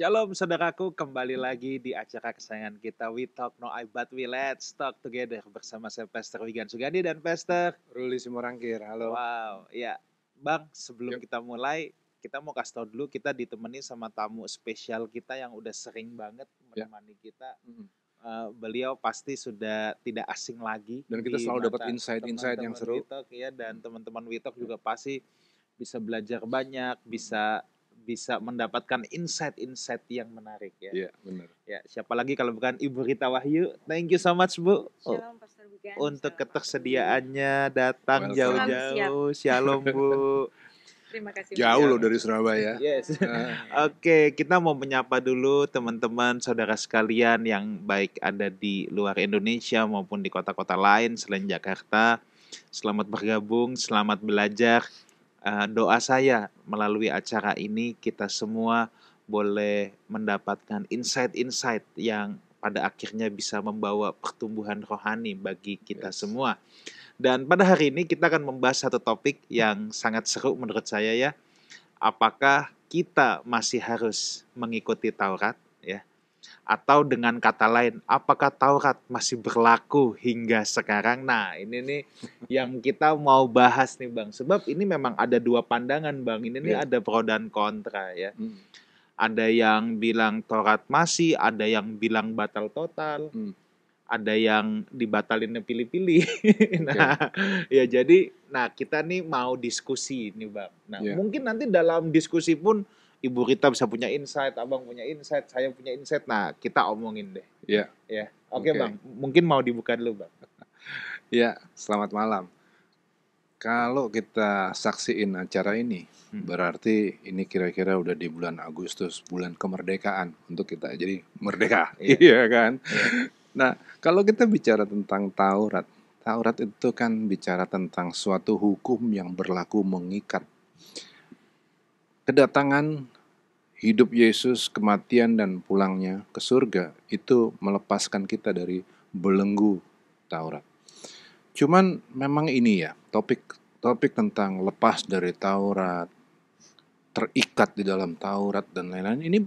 Shalom saudaraku, kembali lagi di acara kesayangan kita We Talk No I But We Let's Talk Together bersama saya Pastor Wigan Sugandi dan Pastor Ruli Simorangkir, halo. Wow, ya Bang, sebelum Yuk. kita mulai, kita mau kasih tahu dulu kita ditemani sama tamu spesial kita yang udah sering banget menemani kita. Beliau pasti sudah tidak asing lagi Dan kita di selalu dapat mata insight-insight yang teman-teman seru. We Talk, ya, dan teman-teman We Talk juga pasti bisa belajar banyak, bisa mendapatkan insight-insight yang menarik ya. Iya, benar. Ya, siapa lagi kalau bukan Ibu Rita Wahyu. Thank you so much, Bu. Shalom Pastor Wigan. Untuk Shalom, ketersediaannya datang Welcome. jauh-jauh. Shalom, Bu. Terima kasih. Jauh loh dari Surabaya. Yes. Oke, kita mau menyapa dulu teman-teman saudara sekalian yang baik ada di luar Indonesia maupun di kota-kota lain selain Jakarta. Selamat bergabung, selamat belajar. Doa saya melalui acara ini kita semua boleh mendapatkan insight-insight yang pada akhirnya bisa membawa pertumbuhan rohani bagi kita semua. Dan pada hari ini kita akan membahas satu topik yang sangat seru menurut saya ya. Apakah kita masih harus mengikuti Taurat ya? Atau dengan kata lain, apakah Taurat masih berlaku hingga sekarang? Nah, ini nih yang kita mau bahas nih, Bang. Sebab ini memang ada dua pandangan, Bang. Ini nih ada pro dan kontra ya. Ada yang bilang Taurat masih, ada yang bilang batal total. Ada yang dibatalinnya pilih-pilih. Nah, ya jadi kita nih mau diskusi nih, Bang. Nah, mungkin nanti dalam diskusi pun Ibu Rita bisa punya insight, Abang punya insight, saya punya insight. Nah, kita omongin deh. Iya. Ya. Oke, Bang. Mungkin mau dibuka dulu, Bang. Ya, selamat malam. Kalau kita saksiin acara ini, berarti ini kira-kira udah di bulan Agustus, bulan kemerdekaan untuk kita. Jadi merdeka, iya kan? Nah, kalau kita bicara tentang Taurat, Taurat itu kan bicara tentang suatu hukum yang berlaku mengikat. Kedatangan hidup Yesus, kematian dan pulangnya ke surga itu melepaskan kita dari belenggu Taurat. Cuman memang ini ya, topik tentang lepas dari Taurat, terikat di dalam Taurat dan lain-lain, ini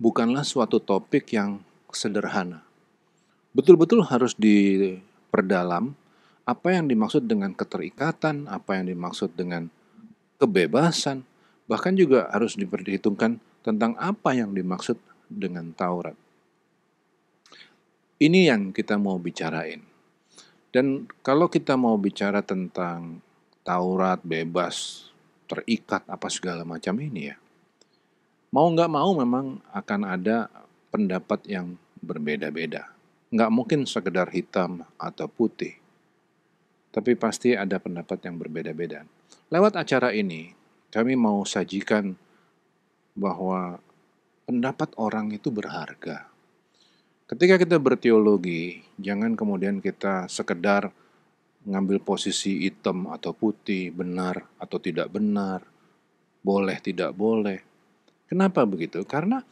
bukanlah suatu topik yang sederhana. Betul-betul harus diperdalam apa yang dimaksud dengan keterikatan, apa yang dimaksud dengan kebebasan, bahkan juga harus diperhitungkan tentang apa yang dimaksud dengan Taurat. Ini yang kita mau bicarain. Dan kalau kita mau bicara tentang Taurat, bebas, terikat, apa segala macam ini ya, mau nggak mau memang akan ada pendapat yang berbeda-beda. Nggak mungkin sekedar hitam atau putih. Tapi pasti ada pendapat yang berbeda-beda. Lewat acara ini, kami mau sajikan bahwa pendapat orang itu berharga. Ketika kita berteologi, jangan kemudian kita sekedar ngambil posisi hitam atau putih, benar atau tidak benar, boleh tidak boleh. Kenapa begitu? Karena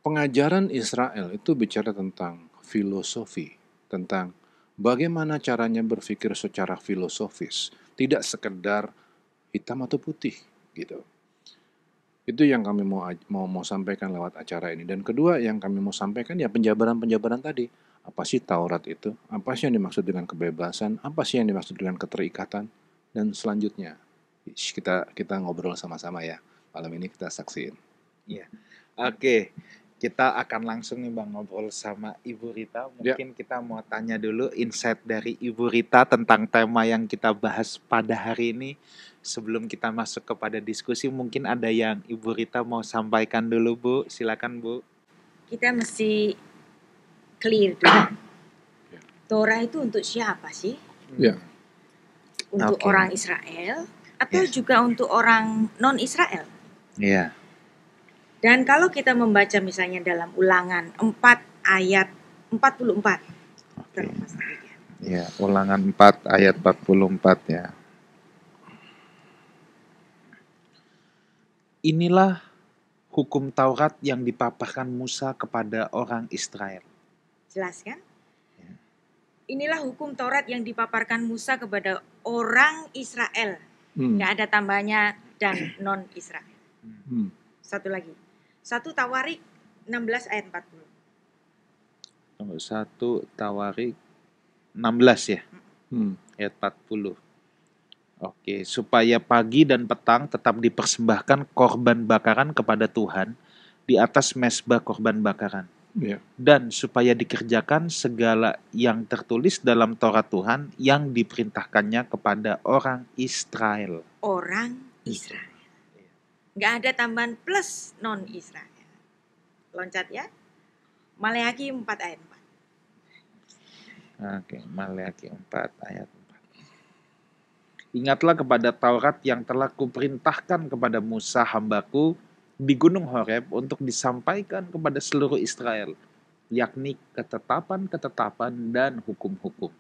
pengajaran Israel itu bicara tentang filosofi, tentang bagaimana caranya berpikir secara filosofis, tidak sekedar hitam atau putih gitu. Itu yang kami mau sampaikan lewat acara ini. Dan kedua yang kami mau sampaikan ya penjabaran-penjabaran tadi. Apa sih Taurat itu? Apa sih yang dimaksud dengan kebebasan? Apa sih yang dimaksud dengan keterikatan? Dan selanjutnya kita ngobrol sama-sama ya. Malam ini kita saksiin. Iya. Oke. Kita akan langsung nih, Bang, ngobrol sama Ibu Rita. Mungkin kita mau tanya dulu insight dari Ibu Rita tentang tema yang kita bahas pada hari ini. Sebelum kita masuk kepada diskusi, mungkin ada yang Ibu Rita mau sampaikan dulu, Bu. Silakan, Bu. Kita mesti clear dulu. Torah itu untuk siapa sih? Ya. Untuk orang Israel atau juga untuk orang non-Israel? Iya. Dan kalau kita membaca misalnya dalam Ulangan 4 ayat 44. Ya, Ulangan 4 ayat 44 ya. Inilah hukum Taurat yang dipaparkan Musa kepada orang Israel. Jelas kan? Ya. Inilah hukum Taurat yang dipaparkan Musa kepada orang Israel. Nggak ada tambahnya dan non-Israel. Satu lagi. 1 Tawarik 16 ayat 40. Nomor 1 Tawarik 16 ya, Hmm. ayat 40. Oke, supaya pagi dan petang tetap dipersembahkan korban bakaran kepada Tuhan di atas mezbah korban bakaran. Ya. Dan supaya dikerjakan segala yang tertulis dalam Taurat Tuhan yang diperintahkannya kepada orang Israel. Orang Israel. Nggak ada tambahan plus non-Israel. Loncat ya. Maleakhi 4 ayat 4. Oke, Maleakhi 4 ayat 4. Ingatlah kepada Taurat yang telah kuperintahkan kepada Musa hambaku di Gunung Horeb untuk disampaikan kepada seluruh Israel, yakni ketetapan-ketetapan dan hukum-hukum.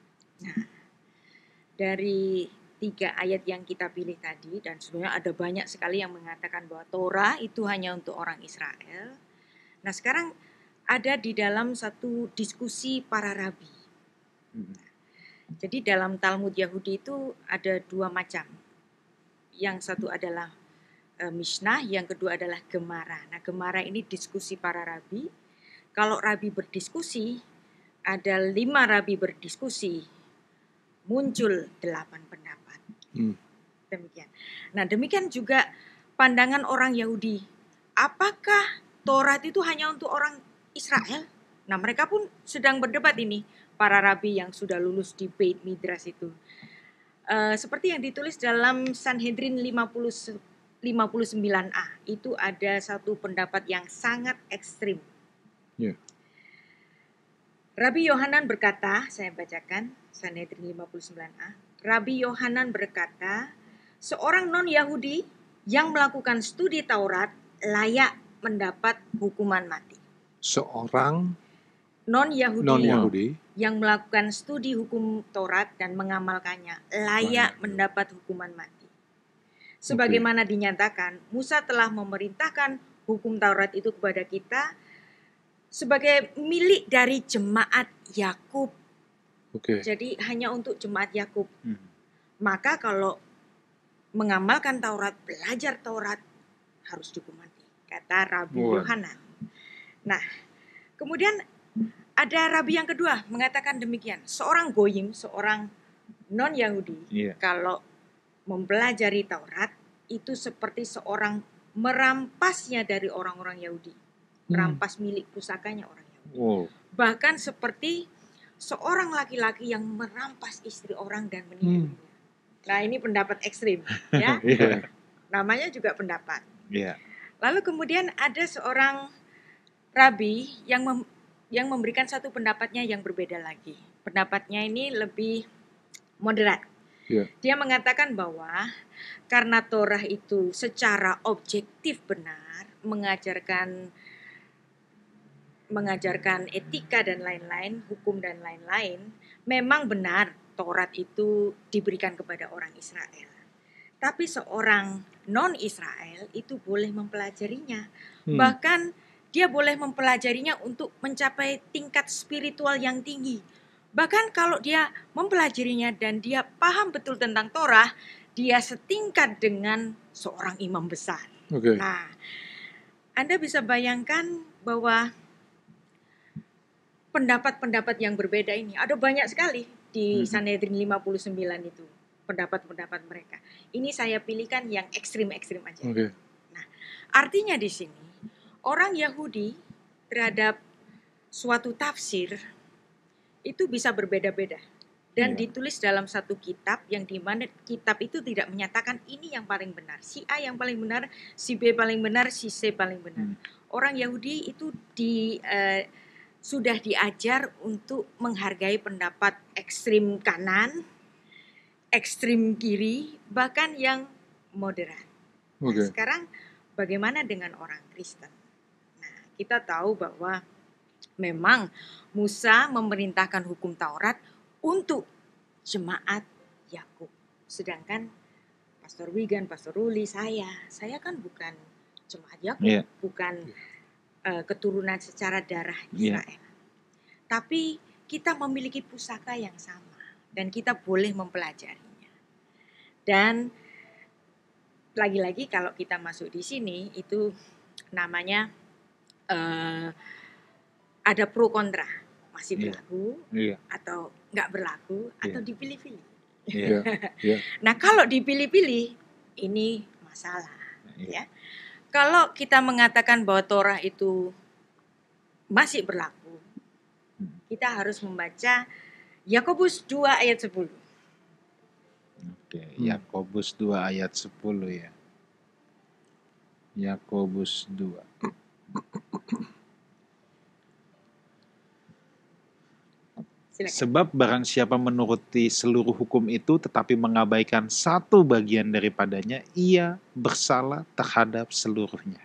Dari 3 ayat yang kita pilih tadi, dan sebenarnya ada banyak sekali yang mengatakan bahwa Torah itu hanya untuk orang Israel. Nah, sekarang ada di dalam satu diskusi para rabi. Jadi dalam Talmud Yahudi itu ada 2 macam. Yang satu adalah Mishnah, yang kedua adalah Gemara. Nah, Gemara ini diskusi para rabi. Kalau rabi berdiskusi, ada 5 rabi berdiskusi, muncul 8 pendapat. Demikian. Nah, demikian juga pandangan orang Yahudi. Apakah Taurat itu hanya untuk orang Israel? Nah, mereka pun sedang berdebat ini, para rabi yang sudah lulus di Beit Midrash itu. Seperti yang ditulis dalam Sanhedrin 59a, itu ada satu pendapat yang sangat ekstrim. Ya. Rabi Yohanan berkata, saya bacakan Sanhedrin 59a. Rabi Yohanan berkata, seorang non-Yahudi yang melakukan studi Taurat layak mendapat hukuman mati. Seorang Non-Yahudi non-Yahudi yang melakukan studi hukum Taurat dan mengamalkannya layak mendapat hukuman mati. Sebagaimana dinyatakan, Musa telah memerintahkan hukum Taurat itu kepada kita sebagai milik dari jemaat Yakub. Jadi hanya untuk jemaat Yakub. Maka kalau mengamalkan Taurat, belajar Taurat, harus dihukum mati, kata Rabi Yohanan. Nah, kemudian ada rabi yang kedua mengatakan demikian. Seorang goyim, seorang non-Yahudi, kalau mempelajari Taurat, itu seperti seorang merampasnya dari orang-orang Yahudi. Merampas milik pusakanya orang Yahudi. Bahkan seperti seorang laki-laki yang merampas istri orang dan menikahinya. Nah, ini pendapat ekstrim, ya. Namanya juga pendapat. Lalu kemudian ada seorang rabi yang memberikan satu pendapatnya yang berbeda lagi. Pendapatnya ini lebih moderat. Dia mengatakan bahwa karena Torah itu secara objektif benar, mengajarkan etika dan lain-lain, hukum dan lain-lain, memang benar Taurat itu diberikan kepada orang Israel. Tapi seorang non-Israel itu boleh mempelajarinya. Bahkan dia boleh mempelajarinya untuk mencapai tingkat spiritual yang tinggi. Bahkan kalau dia mempelajarinya dan dia paham betul tentang Torah, dia setingkat dengan seorang imam besar. Nah, Anda bisa bayangkan bahwa pendapat-pendapat yang berbeda ini ada banyak sekali di Sanhedrin 59 itu, pendapat-pendapat mereka. Ini saya pilihkan yang ekstrim-ekstrim aja. Nah, artinya di sini orang Yahudi terhadap suatu tafsir itu bisa berbeda-beda dan ditulis dalam satu kitab yang dimana kitab itu tidak menyatakan ini yang paling benar, si A yang paling benar, si B paling benar, si C paling benar. Orang Yahudi itu sudah diajar untuk menghargai pendapat ekstrim kanan, ekstrim kiri, bahkan yang moderat. Nah, sekarang bagaimana dengan orang Kristen? Nah, kita tahu bahwa memang Musa memerintahkan hukum Taurat untuk jemaat Yakub. Sedangkan Pastor Wigan, Pastor Ruli, saya kan bukan jemaat Yakub, bukan keturunan secara darah Israel. Tapi kita memiliki pusaka yang sama dan kita boleh mempelajarinya. Dan lagi-lagi kalau kita masuk di sini itu namanya eh, ada pro kontra, masih Iya. berlaku Iya. atau nggak berlaku atau Iya. dipilih-pilih. Iya. Ya, Nah kalau dipilih-pilih ini masalah. Iya. Ya. Kalau kita mengatakan bahwa Torah itu masih berlaku, kita harus membaca Yakobus 2 ayat 10. Oke, Yakobus 2 ayat 10 ya. Yakobus 2. Silakan. Sebab barang siapa menuruti seluruh hukum itu tetapi mengabaikan satu bagian daripadanya, ia bersalah terhadap seluruhnya.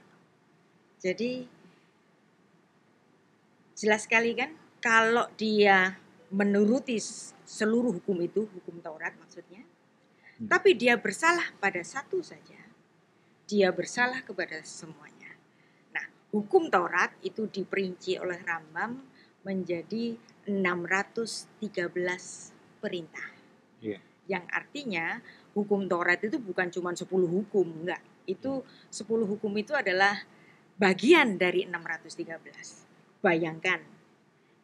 Jadi jelas sekali kan, kalau dia menuruti seluruh hukum itu, hukum Taurat maksudnya, tapi dia bersalah pada satu saja, dia bersalah kepada semuanya. Nah, hukum Taurat itu diperinci oleh Rambam menjadi 613 perintah. Iya. Yang artinya hukum Taurat itu bukan cuma 10 hukum, enggak. Itu 10 hukum itu adalah bagian dari 613. Bayangkan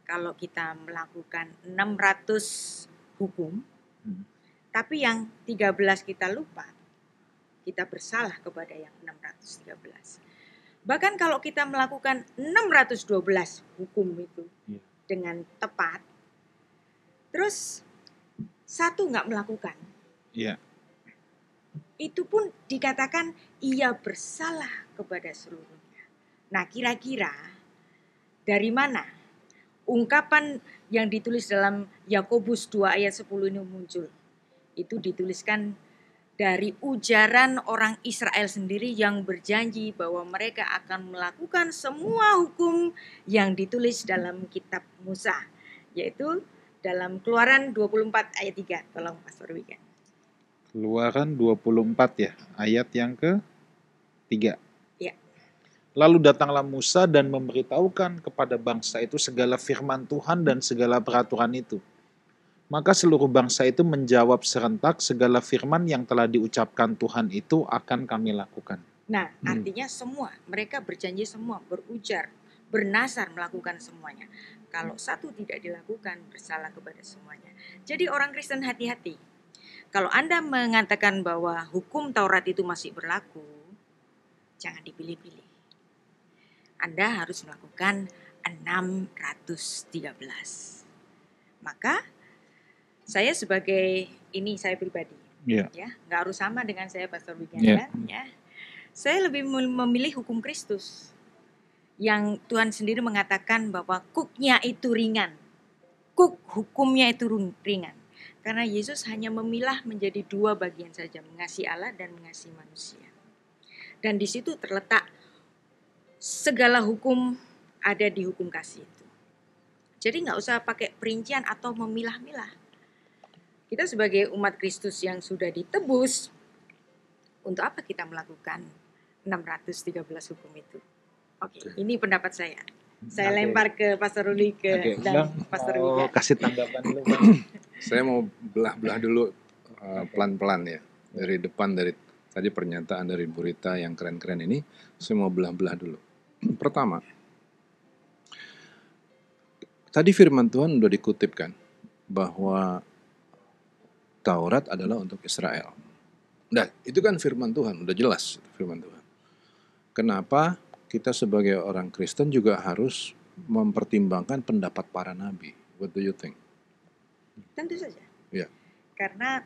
kalau kita melakukan 600 hukum, tapi yang 13 kita lupa, kita bersalah kepada yang 613. Bahkan kalau kita melakukan 612 hukum itu dengan tepat, terus satu nggak melakukan, Iya. itu pun dikatakan ia bersalah kepada seluruhnya. Nah, kira-kira dari mana ungkapan yang ditulis dalam Yakobus 2 ayat 10 ini muncul? Itu dituliskan dari ujaran orang Israel sendiri yang berjanji bahwa mereka akan melakukan semua hukum yang ditulis dalam kitab Musa, yaitu dalam Keluaran 24 ayat 3. Tolong Pastor Wigan. Keluaran 24 ya, ayat yang ke-3. Ya. Lalu datanglah Musa dan memberitahukan kepada bangsa itu segala firman Tuhan dan segala peraturan itu. Maka seluruh bangsa itu menjawab serentak, segala firman yang telah diucapkan Tuhan itu akan kami lakukan. Nah, artinya semua, mereka berjanji semua, berujar, bernazar melakukan semuanya. Kalau satu tidak dilakukan, bersalah kepada semuanya. Jadi orang Kristen hati-hati. Kalau Anda mengatakan bahwa hukum Taurat itu masih berlaku, jangan dipilih-pilih. Anda harus melakukan 613. Maka saya sebagai saya pribadi, Iya. ya, nggak harus sama dengan saya Pastor Wigan, Iya. kan, ya. Saya lebih memilih hukum Kristus yang Tuhan sendiri mengatakan bahwa kuknya itu ringan, hukumnya itu ringan, karena Yesus hanya memilah menjadi 2 bagian saja, mengasihi Allah dan mengasihi manusia. Dan di situ terletak segala hukum ada di hukum kasih itu. Jadi nggak usah pakai perincian atau memilah-milah. Kita sebagai umat Kristus yang sudah ditebus, untuk apa kita melakukan 613 hukum itu? Oke, ini pendapat saya. Saya lempar ke Pastor Ruli dan Bang, Pastor mau Wigan. kasih tanggapan dulu, Bang. saya mau belah-belah dulu pelan-pelan ya. Dari depan, dari tadi pernyataan dari Bu Rita yang keren-keren ini, saya mau belah-belah dulu. Pertama, tadi firman Tuhan udah dikutip kan, bahwa Taurat adalah untuk Israel. Nah, itu kan firman Tuhan, udah jelas firman Tuhan. Kenapa kita sebagai orang Kristen juga harus mempertimbangkan pendapat para nabi? What do you think? Tentu saja. Ya. Karena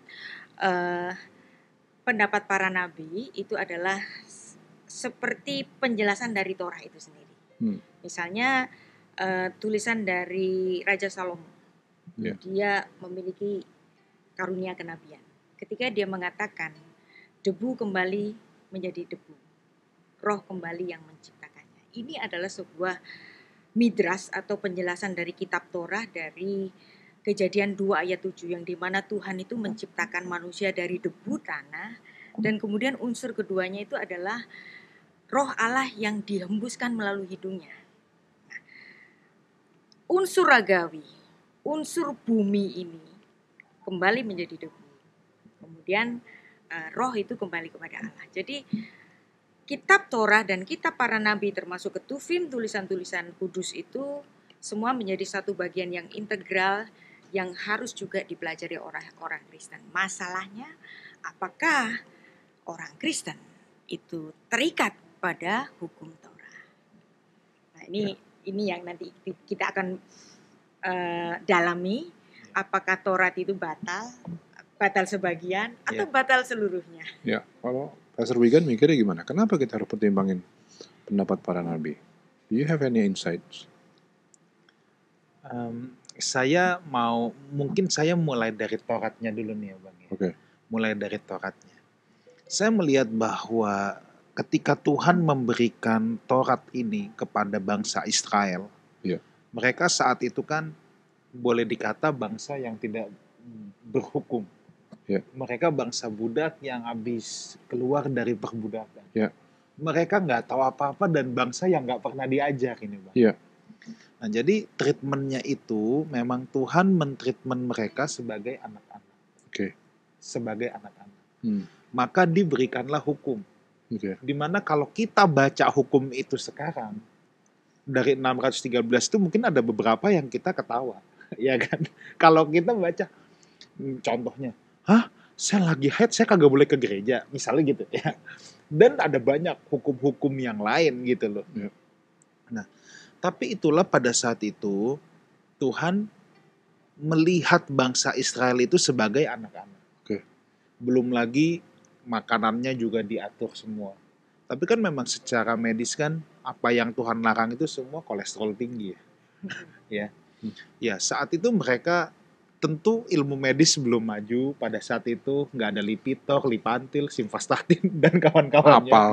pendapat para nabi itu adalah seperti penjelasan dari Torah itu sendiri. Misalnya tulisan dari Raja Salomo. Ya. Dia memiliki karunia kenabian. Ketika dia mengatakan debu kembali menjadi debu, roh kembali yang menciptakannya. Ini adalah sebuah midras atau penjelasan dari kitab Torah dari Kejadian 2 ayat 7 yang dimana Tuhan itu menciptakan manusia dari debu tanah dan kemudian unsur keduanya itu adalah roh Allah yang dihembuskan melalui hidungnya. Nah, unsur ragawi, unsur bumi ini kembali menjadi debu. Kemudian roh itu kembali kepada Allah. Jadi kitab Torah dan kitab para nabi termasuk Ketuvim, tulisan-tulisan kudus itu semua menjadi satu bagian yang integral yang harus juga dipelajari orang Kristen. Masalahnya, apakah orang Kristen itu terikat pada hukum Torah? Nah, ini yang nanti kita akan dalami. Apakah Taurat itu batal sebagian atau batal seluruhnya? Ya, kalau Pastor Wigan mikirnya gimana? Kenapa kita harus pertimbangin pendapat para nabi? Do you have any insights? Mungkin saya mulai dari Tauratnya dulu nih ya Bang. Oke. Mulai dari Tauratnya. Saya melihat bahwa ketika Tuhan memberikan Taurat ini kepada bangsa Israel, mereka saat itu kan boleh dikata bangsa yang tidak berhukum. Mereka bangsa budak yang habis keluar dari perbudakan. Mereka nggak tahu apa-apa dan bangsa yang nggak pernah diajar ini Bang. Nah, jadi treatmentnya itu memang Tuhan mentreatment mereka sebagai anak-anak. Sebagai anak-anak. Maka diberikanlah hukum. Dimana kalau kita baca hukum itu sekarang, dari 613 itu mungkin ada beberapa yang kita ketawa. Ya kan? Kalau kita baca, contohnya, saya lagi haid, saya kagak boleh ke gereja. Misalnya gitu ya. Dan ada banyak hukum-hukum yang lain gitu loh. Nah, tapi itulah pada saat itu Tuhan melihat bangsa Israel itu sebagai anak-anak. Belum lagi makanannya juga diatur semua. Tapi kan memang secara medis kan apa yang Tuhan larang itu semua kolesterol tinggi ya. Ya, saat itu mereka tentu ilmu medis belum maju pada saat itu, nggak ada Lipitor, Lipantil, Simvastatin dan kawan-kawannya. Apal.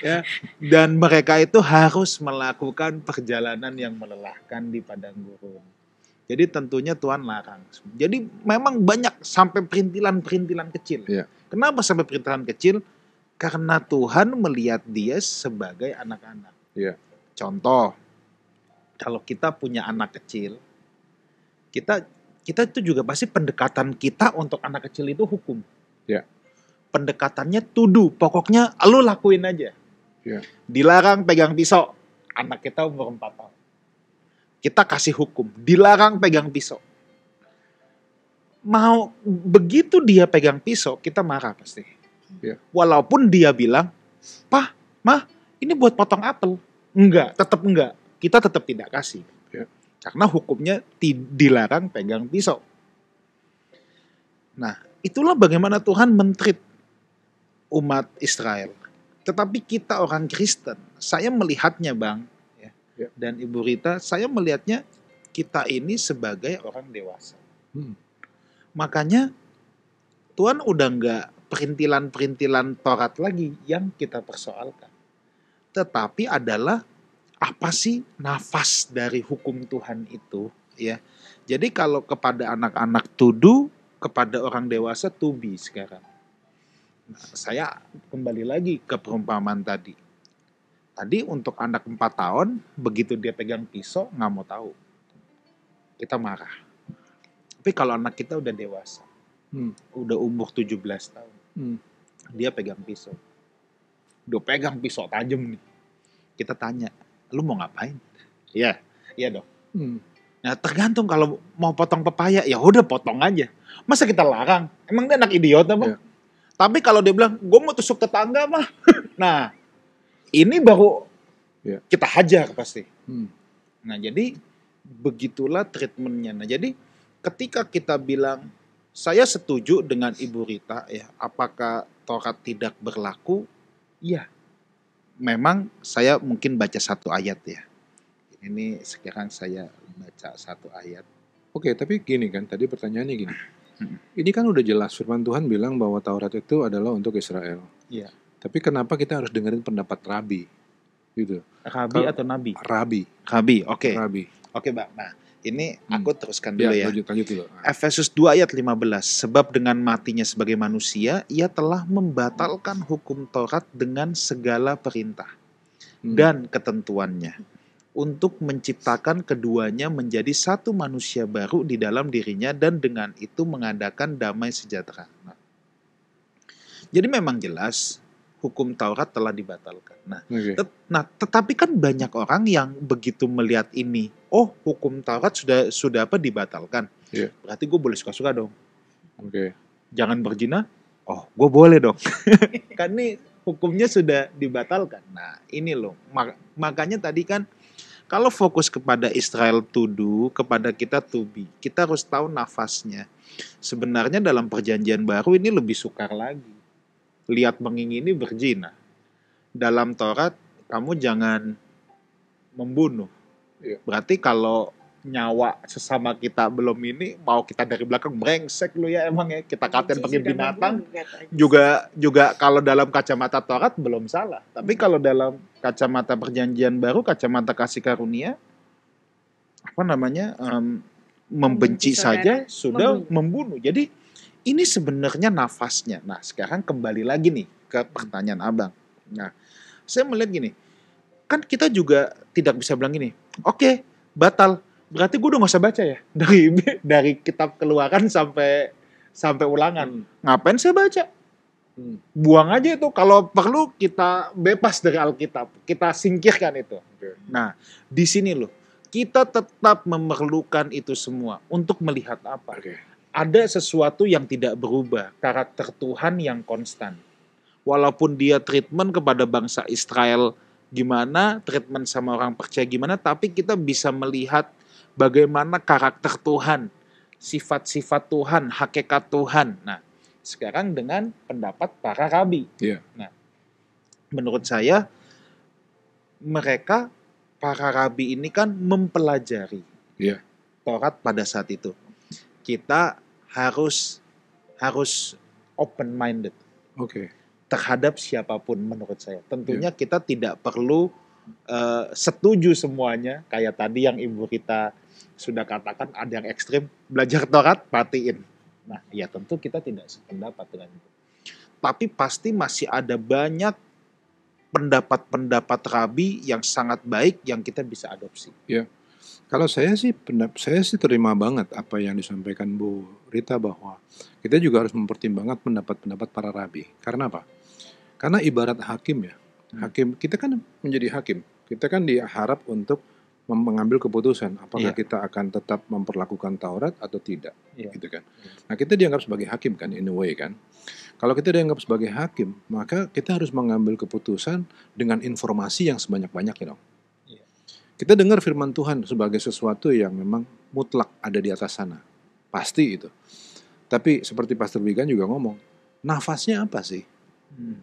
ya. Dan mereka itu harus melakukan perjalanan yang melelahkan di padang gurun. Jadi tentunya Tuhan larang. Jadi memang banyak sampai perintilan-perintilan kecil. Kenapa sampai perintilan kecil? Karena Tuhan melihat dia sebagai anak-anak. Contoh, kalau kita punya anak kecil, kita itu juga pasti pendekatan kita untuk anak kecil itu hukum. Pendekatannya tuduh, pokoknya lu lakuin aja. Dilarang pegang pisau, anak kita umur 4 tahun. Kita kasih hukum, dilarang pegang pisau. Mau begitu dia pegang pisau, kita marah pasti. Walaupun dia bilang, "Pah, Mah, ini buat potong apel." Enggak, tetap enggak. Kita tetap tidak kasih. Karena hukumnya dilarang pegang pisau. Nah, itulah bagaimana Tuhan mentreat umat Israel. Tetapi kita orang Kristen, saya melihatnya Bang, dan Ibu Rita, saya melihatnya kita ini sebagai orang dewasa. Makanya Tuhan udah enggak perintilan-perintilan Taurat lagi yang kita persoalkan. Tetapi adalah apa sih nafas dari hukum Tuhan itu, ya. Jadi kalau kepada anak-anak tuduh, kepada orang dewasa tubi sekarang. Nah, saya kembali lagi ke perumpamaan tadi. Tadi untuk anak 4 tahun, begitu dia pegang pisau, nggak mau tahu. Kita marah. Tapi kalau anak kita udah dewasa, udah umur 17 tahun, dia pegang pisau. Udah pegang pisau tajam nih. Kita tanya, lu mau ngapain? Iya dong. Nah tergantung, kalau mau potong pepaya, ya udah potong aja. Masa kita larang? Emang dia anak idiot apa? Tapi kalau dia bilang, gue mau tusuk tetangga mah. Nah, ini baru kita hajar pasti. Nah jadi begitulah treatmentnya. Nah jadi ketika kita bilang, saya setuju dengan Ibu Rita ya, apakah Taurat tidak berlaku? Iya. Memang saya mungkin baca satu ayat ya. Ini sekarang saya baca satu ayat. Oke, tapi gini kan, tadi pertanyaannya gini. Ini kan udah jelas firman Tuhan bilang bahwa Taurat itu adalah untuk Israel. Iya. Tapi kenapa kita harus dengerin pendapat Rabi? Gitu. Rabi atau Nabi? Rabi, oke. Rabi. Oke, Bang. Nah, ini aku teruskan dulu ya. Lanjut dulu. Efesus 2 ayat 15. Sebab dengan matinya sebagai manusia, ia telah membatalkan hukum Taurat dengan segala perintah dan ketentuannya, untuk menciptakan keduanya menjadi satu manusia baru di dalam dirinya, dan dengan itu mengadakan damai sejahtera. Nah, Jadi memang jelas hukum Taurat telah dibatalkan. Oke. Tetapi kan banyak orang yang begitu melihat ini, oh hukum Taurat sudah apa dibatalkan. Iya. Berarti gue boleh suka-suka dong. Oke. Jangan berzina, oh gue boleh dong. Kan ini hukumnya sudah dibatalkan. Nah ini loh, makanya tadi kan kalau fokus kepada Israel to do, kepada kita to be, kita harus tahu nafasnya. Sebenarnya dalam perjanjian baru ini lebih sukar lagi. Lihat mengingini berzina. Dalam Taurat kamu jangan membunuh. Iya. Berarti kalau nyawa sesama kita belum ini, mau kita dari belakang brengsek lu ya emang ya, kita katain pakai binatang. Juga kalau dalam kacamata Taurat belum salah. Tapi kalau dalam kacamata perjanjian baru, kacamata kasih karunia, membenci saja sudah membunuh. Jadi ini sebenarnya nafasnya. Nah sekarang kembali lagi nih ke pertanyaan abang. Nah saya melihat gini, kan kita juga tidak bisa bilang gini, oke, batal. Berarti gue udah gak usah baca ya dari kitab Keluaran sampai Ulangan. Ngapain saya baca? Buang aja itu. Kalau perlu kita bebas dari Alkitab, kita singkirkan itu. Nah di sini loh, kita tetap memerlukan itu semua untuk melihat apa? Ada sesuatu yang tidak berubah, karakter Tuhan yang konstan. Walaupun dia treatment kepada bangsa Israel gimana, treatment sama orang percaya gimana, tapi kita bisa melihat bagaimana karakter Tuhan, sifat-sifat Tuhan, hakikat Tuhan. Nah, sekarang dengan pendapat para rabi. Yeah. Nah, menurut saya mereka para rabi ini kan mempelajari Taurat pada saat itu. Kita harus open minded. Terhadap siapapun menurut saya. Tentunya kita tidak perlu setuju semuanya. Kayak tadi yang Ibu Rita sudah katakan, ada yang ekstrim, belajar Taurat, matiin. Nah, ya tentu kita tidak sependapat dengan itu. Tapi pasti masih ada banyak pendapat-pendapat rabi yang sangat baik yang kita bisa adopsi. Ya, kalau saya sih terima banget apa yang disampaikan Bu Rita, bahwa kita juga harus mempertimbangkan pendapat-pendapat para rabi. Karena apa? Karena ibarat hakim ya. Hakim, kita kan menjadi hakim. Kita kan diharap untuk mengambil keputusan apakah kita akan tetap memperlakukan Taurat atau tidak, gitu kan. Nah, kita dianggap sebagai hakim kan, in a way kan. Kalau kita dianggap sebagai hakim, maka kita harus mengambil keputusan dengan informasi yang sebanyak-banyaknya dong. Kita dengar firman Tuhan sebagai sesuatu yang memang mutlak ada di atas sana. Pasti itu. Tapi seperti Pastor Wigan juga ngomong, nafasnya apa sih?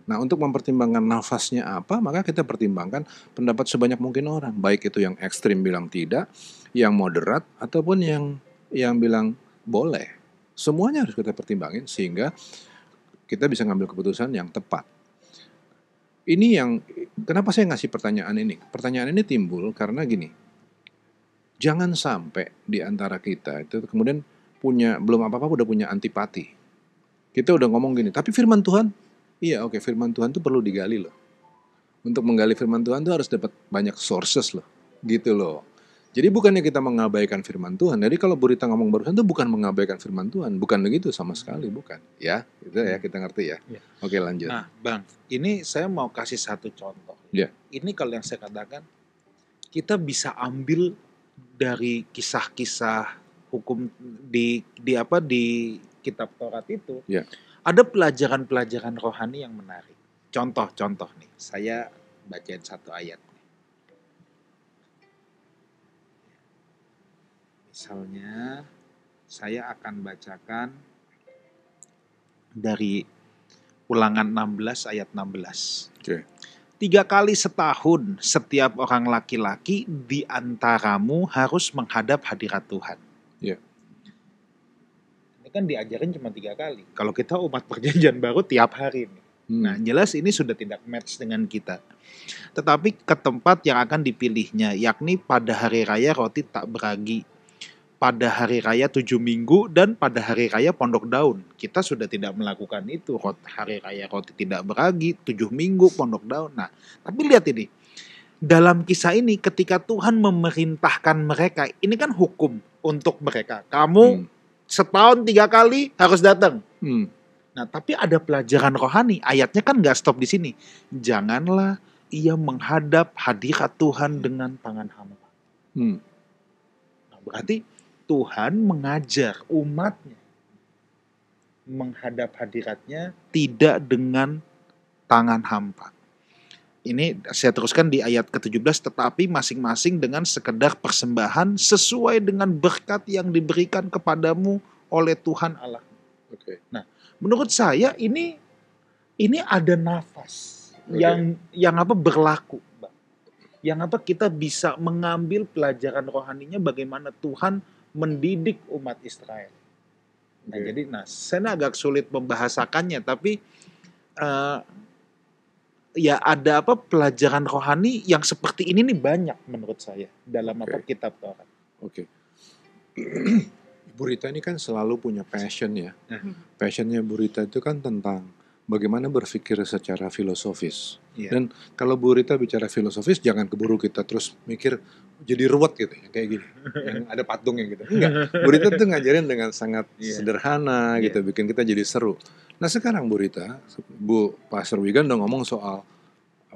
Nah, untuk mempertimbangkan nafasnya apa, maka kita pertimbangkan pendapat sebanyak mungkin orang. Baik itu yang ekstrim bilang tidak, yang moderat, ataupun yang bilang boleh. Semuanya harus kita pertimbangin sehingga kita bisa ngambil keputusan yang tepat. Ini yang, kenapa saya ngasih pertanyaan ini? Pertanyaan ini timbul karena gini, jangan sampai di antara kita itu kemudian belum apa-apa udah punya antipati. Kita udah ngomong gini, tapi firman Tuhan, iya oke, firman Tuhan itu perlu digali loh. Untuk menggali firman Tuhan itu harus dapat banyak sources loh, gitu loh. Jadi bukannya kita mengabaikan firman Tuhan. Jadi kalau Bu Rita ngomong barusan itu bukan mengabaikan firman Tuhan, bukan begitu sama sekali, bukan. Ya, itu ya kita ngerti ya. Oke, lanjut. Nah, Bang, ini saya mau kasih satu contoh. Ini kalau yang saya katakan, kita bisa ambil dari kisah-kisah hukum di kitab Taurat itu. Ada pelajaran-pelajaran rohani yang menarik. Contoh nih, saya bacain satu ayat. Misalnya, saya akan bacakan dari Ulangan 16 ayat 16. 3 kali setahun setiap orang laki-laki di antaramu harus menghadap hadirat Tuhan. Ini kan diajarin cuma 3 kali. Kalau kita umat perjanjian baru tiap hari nih. Nah, jelas ini sudah tidak match dengan kita. Tetapi ke tempat yang akan dipilihnya, yakni pada hari raya roti tak beragi, pada hari raya 7 minggu, dan pada hari raya pondok daun. Kita sudah tidak melakukan itu. Hari raya roti tidak beragi, 7 minggu, pondok daun. Nah, tapi lihat ini. Dalam kisah ini ketika Tuhan memerintahkan mereka, ini kan hukum untuk mereka. Kamu setahun 3 kali harus datang. Nah, tapi ada pelajaran rohani. Ayatnya kan nggak stop di sini. Janganlah ia menghadap hadirat Tuhan dengan tangan hampa. Hmm. Nah, berarti Tuhan mengajar umatnya menghadap hadiratnya tidak dengan tangan hampa. Ini saya teruskan di ayat ke-17, tetapi masing-masing dengan sekedar persembahan sesuai dengan berkat yang diberikan kepadamu oleh Tuhan Allah. Oke. Nah, menurut saya ini ada nafas yang apa berlaku, Bang. Yang apa kita bisa mengambil pelajaran rohaninya bagaimana Tuhan mendidik umat Israel. Nah, Oke. jadi saya agak sulit membahasakannya, tapi ya ada apa pelajaran rohani yang seperti ini nih banyak menurut saya dalam apa Oke. kitab Taurat. Oke. Bu Rita ini kan selalu punya passion ya. Passionnya Bu Rita itu kan tentang bagaimana berpikir secara filosofis. Iya. Dan kalau Bu Rita bicara filosofis, jangan keburu kita terus mikir jadi ruwet gitu ya, kayak gini. Yang ada patungnya gitu. Enggak. Bu Rita tuh ngajarin dengan sangat Iya. sederhana gitu, bikin kita jadi seru. Nah sekarang Bu Rita, Bu Pastor Wigan udah ngomong soal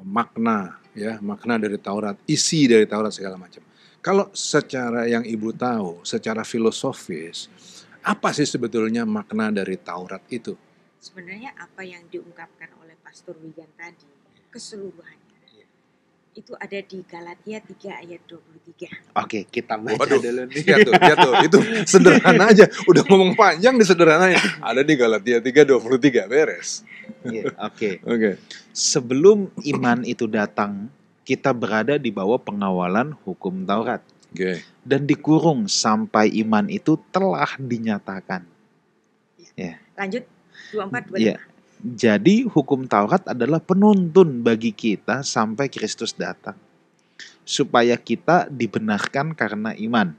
makna ya, makna dari Taurat, isi dari Taurat segala macam. Kalau secara yang Ibu tahu, secara filosofis, apa sih sebetulnya makna dari Taurat itu? Sebenarnya apa yang diungkapkan oleh Pastor Wigan tadi, keseluruhannya, itu ada di Galatia 3 ayat 23. Oke, kita baca Waduh, dulu nih. ya tuh, itu sederhana aja. Udah ngomong panjang disederhanain. Ada di Galatia 3:23, beres. Iya, oke. Oke. Sebelum iman itu datang, kita berada di bawah pengawalan hukum Taurat Oke. dan dikurung sampai iman itu telah dinyatakan. Ya. Lanjut 24-25. Ya. Jadi hukum Taurat adalah penuntun bagi kita sampai Kristus datang, supaya kita dibenarkan karena iman.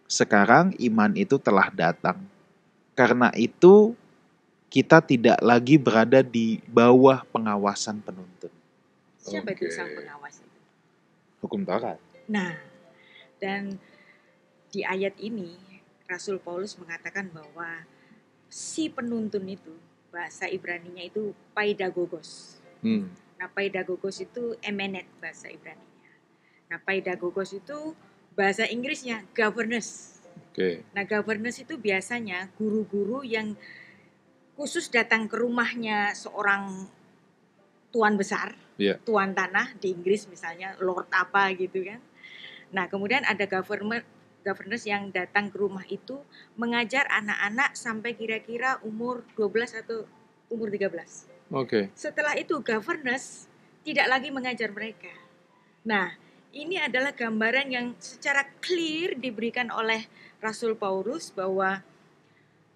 Sekarang iman itu telah datang. Karena itu kita tidak lagi berada di bawah pengawasan penuntun. Siapa itu Oke. sang pengawas itu? Hukum Taurat. Nah, dan di ayat ini Rasul Paulus mengatakan bahwa si penuntun itu, bahasa Ibraninya itu paidagogos. Hmm. Nah, paidagogos itu emenet bahasa Ibraninya. Nah, paidagogos itu bahasa Inggrisnya governess. Oke. Nah, governess itu biasanya guru-guru yang khusus datang ke rumahnya seorang tuan besar, Iya. tuan tanah di Inggris misalnya, lord apa gitu kan. Nah, kemudian ada governess yang datang ke rumah itu mengajar anak-anak sampai kira-kira umur 12 atau umur 13. Oke. Setelah itu governess tidak lagi mengajar mereka. Nah, ini adalah gambaran yang secara clear diberikan oleh Rasul Paulus bahwa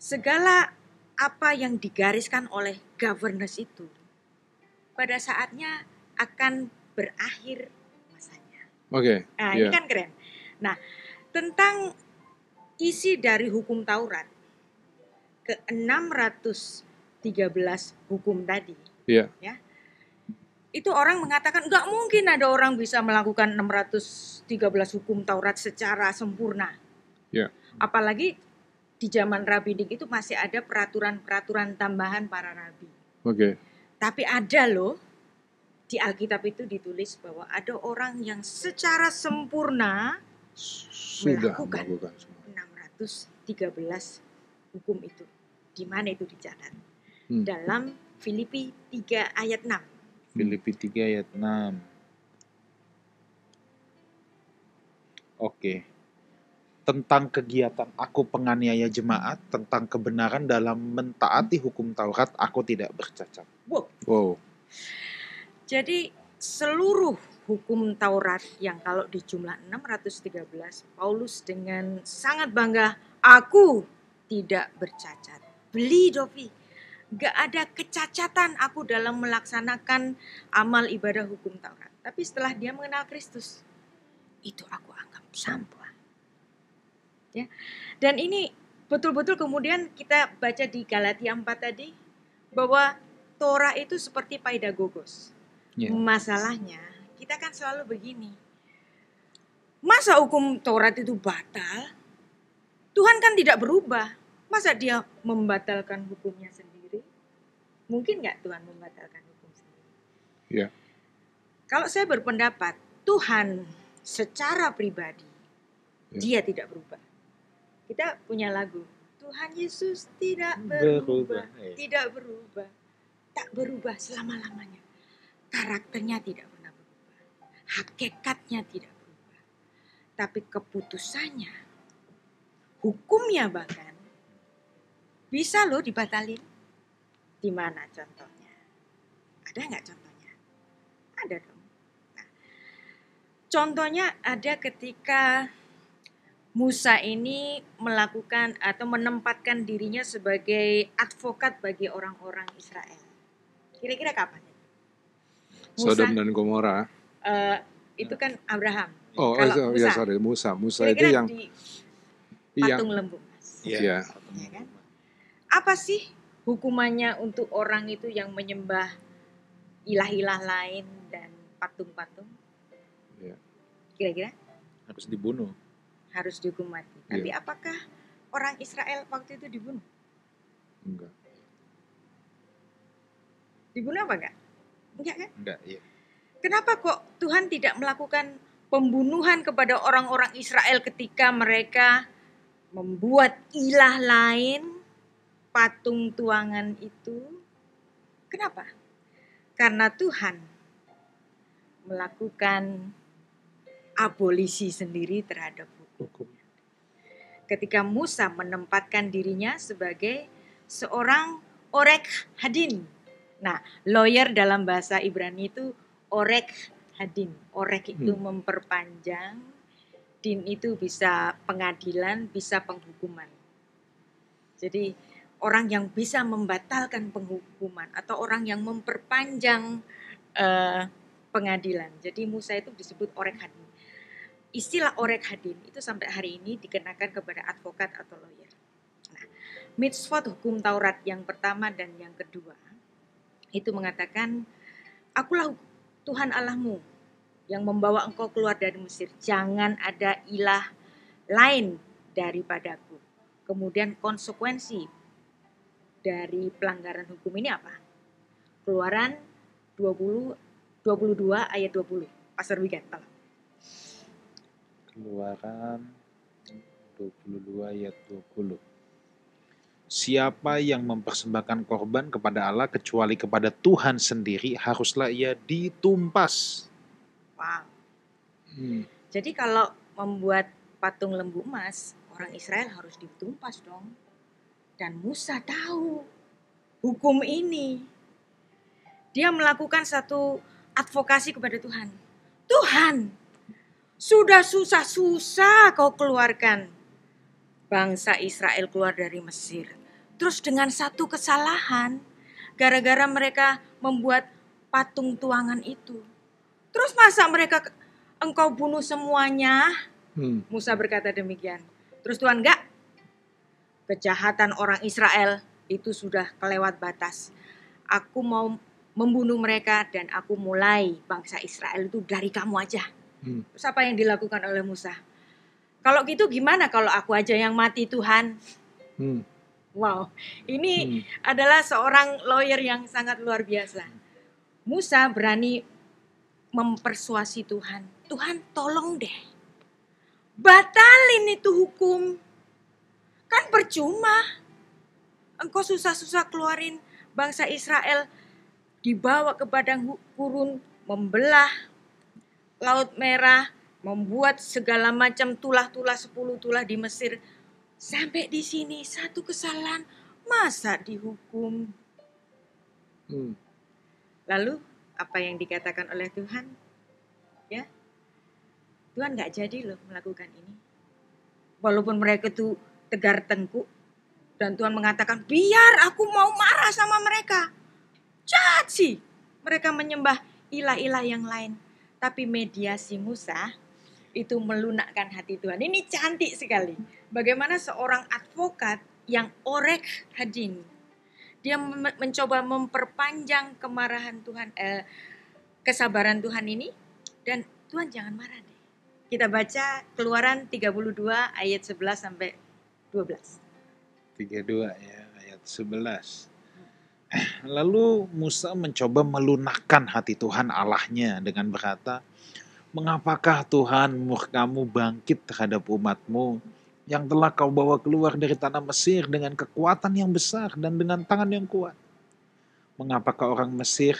segala apa yang digariskan oleh governess itu pada saatnya akan berakhir masanya. Oke. Nah, Iya. ini kan keren. Nah, tentang isi dari hukum Taurat ke 613 hukum tadi. Iya. Ya. Itu orang mengatakan enggak mungkin ada orang bisa melakukan 613 hukum Taurat secara sempurna. Iya. Apalagi di zaman Rabi Dik itu masih ada peraturan-peraturan tambahan para rabi. Oke. Tapi ada loh, di Alkitab itu ditulis bahwa ada orang yang secara sempurna Sudah melakukan melakukan semua. 613 hukum itu. Di mana itu dicatat? Hmm. Dalam Filipi 3 ayat 6. Filipi 3 ayat 6. Oke. Tentang kegiatan aku penganiaya jemaat, tentang kebenaran dalam mentaati hukum Taurat, aku tidak bercacat. Wow. Jadi seluruh hukum Taurat yang kalau di jumlah 613, Paulus dengan sangat bangga, aku tidak bercacat. Beli Dovi, gak ada kecacatan aku dalam melaksanakan amal ibadah hukum Taurat. Tapi setelah dia mengenal Kristus, itu aku anggap sampah. Ya. Dan ini betul-betul kemudian kita baca di Galatia 4 tadi, bahwa Torah itu seperti paidagogos. Ya. Masalahnya kita kan selalu begini, masa hukum Taurat itu batal? Tuhan kan tidak berubah, masa dia membatalkan hukumnya sendiri? Mungkin nggak Tuhan membatalkan hukum sendiri? Ya. Kalau saya berpendapat, Tuhan secara pribadi, dia tidak berubah. Kita punya lagu, Tuhan Yesus tidak berubah, tidak berubah, tak berubah selama-lamanya. Karakternya tidak pernah berubah, hakikatnya tidak berubah. Tapi keputusannya, hukumnya bahkan, bisa loh dibatalin. Di mana contohnya? Ada nggak contohnya? Ada dong. Nah, contohnya ada ketika Musa ini melakukan atau menempatkan dirinya sebagai advokat bagi orang-orang Israel. Kira-kira kapan? Sodom dan Gomora. Itu kan Abraham. Oh, Kalau ya sorry, Musa kira-kira itu yang di patung lembu emas. Iya. Ya kan? Apa sih hukumannya untuk orang itu yang menyembah ilah-ilah lain dan patung-patung? Iya. Kira-kira? Harus dibunuh. Harus dihukum mati. Tapi apakah orang Israel waktu itu dibunuh? Enggak. Dibunuh apa enggak? Enggak kan? Enggak, iya. Kenapa kok Tuhan tidak melakukan pembunuhan kepada orang-orang Israel ketika mereka membuat ilah lain, patung tuangan itu? Kenapa? Karena Tuhan melakukan abolisi sendiri terhadap hukum. Ketika Musa menempatkan dirinya sebagai seorang orek hadin. Nah, lawyer dalam bahasa Ibrani itu orek hadin. Orek itu memperpanjang, din itu bisa pengadilan, bisa penghukuman. Jadi orang yang bisa membatalkan penghukuman atau orang yang memperpanjang pengadilan. Jadi Musa itu disebut orek hadin. Istilah orek hadin itu sampai hari ini dikenakan kepada advokat atau lawyer. Nah, mitzvot hukum Taurat yang pertama dan yang kedua itu mengatakan, akulah Tuhan Allahmu yang membawa engkau keluar dari Mesir. Jangan ada ilah lain daripadaku. Kemudian konsekuensi dari pelanggaran hukum ini apa? Keluaran 22 ayat 20. Pastor Wigan, tolong. Keluaran 22 ayat 20. Siapa yang mempersembahkan korban kepada Allah kecuali kepada Tuhan sendiri, haruslah ia ditumpas. Wow. Jadi kalau membuat patung lembu emas, orang Israel harus ditumpas dong. Dan Musa tahu hukum ini. Dia melakukan satu advokasi kepada Tuhan. Tuhan, sudah susah-susah kau keluarkan bangsa Israel keluar dari Mesir. Terus dengan satu kesalahan, gara-gara mereka membuat patung tuangan itu. Terus masa mereka engkau bunuh semuanya? Musa berkata demikian. Terus Tuhan, enggak. Kejahatan orang Israel itu sudah kelewat batas. Aku mau membunuh mereka dan aku mulai bangsa Israel itu dari kamu aja. Terus apa yang dilakukan oleh Musa? Kalau gitu gimana kalau aku aja yang mati Tuhan? Wow, ini adalah seorang lawyer yang sangat luar biasa. Musa berani mempersuasi Tuhan. Tuhan tolong deh, batalin itu hukum. Kan percuma. Engkau susah-susah keluarin bangsa Israel, dibawa ke padang gurun, membelah Laut Merah, membuat segala macam tulah-tulah 10 tulah di Mesir. Sampai di sini satu kesalahan, masa dihukum? Lalu apa yang dikatakan oleh Tuhan? Ya, Tuhan nggak jadi loh melakukan ini. Walaupun mereka itu tegar tengkuk, dan Tuhan mengatakan, biar aku mau marah sama mereka. Jahat sih, mereka menyembah ilah-ilah yang lain. Tapi mediasi Musa itu melunakkan hati Tuhan. Ini cantik sekali. Bagaimana seorang advokat yang orek hadin, dia mencoba memperpanjang kemarahan Tuhan, kesabaran Tuhan ini, dan Tuhan jangan marah deh. Kita baca Keluaran 32 ayat 11 sampai 12. 32 ya, ayat 11. Lalu Musa mencoba melunakkan hati Tuhan Allahnya dengan berkata, "Mengapakah Tuhan murkamu bangkit terhadap umatmu yang telah kau bawa keluar dari tanah Mesir dengan kekuatan yang besar dan dengan tangan yang kuat? Mengapakah orang Mesir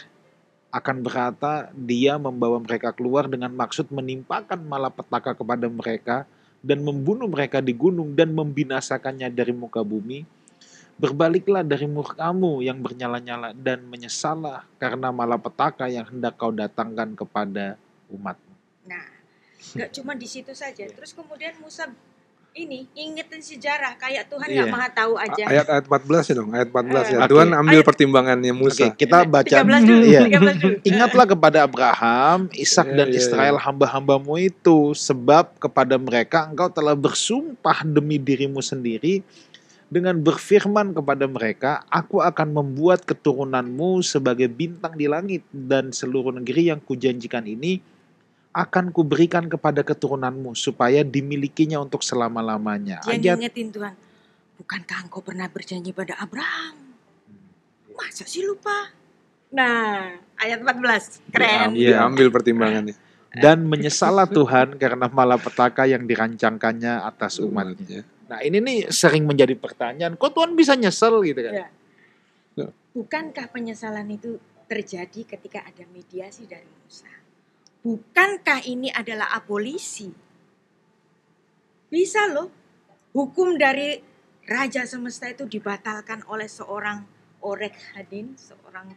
akan berkata dia membawa mereka keluar dengan maksud menimpakan malapetaka kepada mereka dan membunuh mereka di gunung dan membinasakannya dari muka bumi? Berbaliklah dari murkamu yang bernyala-nyala dan menyesallah karena malapetaka yang hendak kau datangkan kepada umatmu." Nah, nggak cuma di situ saja. Terus kemudian Musa ini ingetin sejarah kayak Tuhan nggak Iya. maha tahu aja. Ayat 14 ya dong, ayat 14 ya. Oke. Tuhan ambil Ayat- pertimbangannya Oke, Musa. kita baca 13 dulu, Iya. 13 dulu. Ingatlah kepada Abraham, Ishak Iya, dan iya, Israel iya. hamba-hambamu itu, sebab kepada mereka engkau telah bersumpah demi dirimu sendiri dengan berfirman kepada mereka, "Aku akan membuat keturunanmu sebagai bintang di langit, dan seluruh negeri yang kujanjikan ini akan kuberikan kepada keturunanmu supaya dimilikinya untuk selama-lamanya." Dia Ayat ngingetin Tuhan, bukankah engkau pernah berjanji pada Abraham? Masa sih lupa? Nah, ayat 14, keren. Iya. Diambil pertimbangannya. dan menyesallah Tuhan karena malapetaka yang dirancangkannya atas umatnya. Nah, ini nih sering menjadi pertanyaan, kok Tuhan bisa nyesel gitu kan? Ya. Bukankah penyesalan itu terjadi ketika ada mediasi dari Musa? Bukankah ini adalah abolisi? Bisa loh, hukum dari Raja Semesta itu dibatalkan oleh seorang Orek Hadin, seorang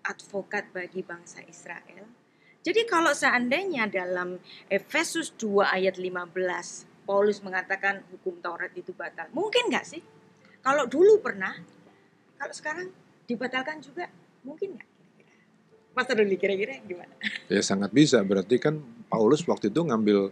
advokat bagi bangsa Israel. Jadi kalau seandainya dalam Efesus 2 ayat 15, Paulus mengatakan hukum Taurat itu batal. Mungkin nggak sih? Kalau dulu pernah, kalau sekarang dibatalkan juga, mungkin nggak kira-kira? Pastor Ruli, kira-kira gimana? Ya sangat bisa. Berarti kan Paulus waktu itu ngambil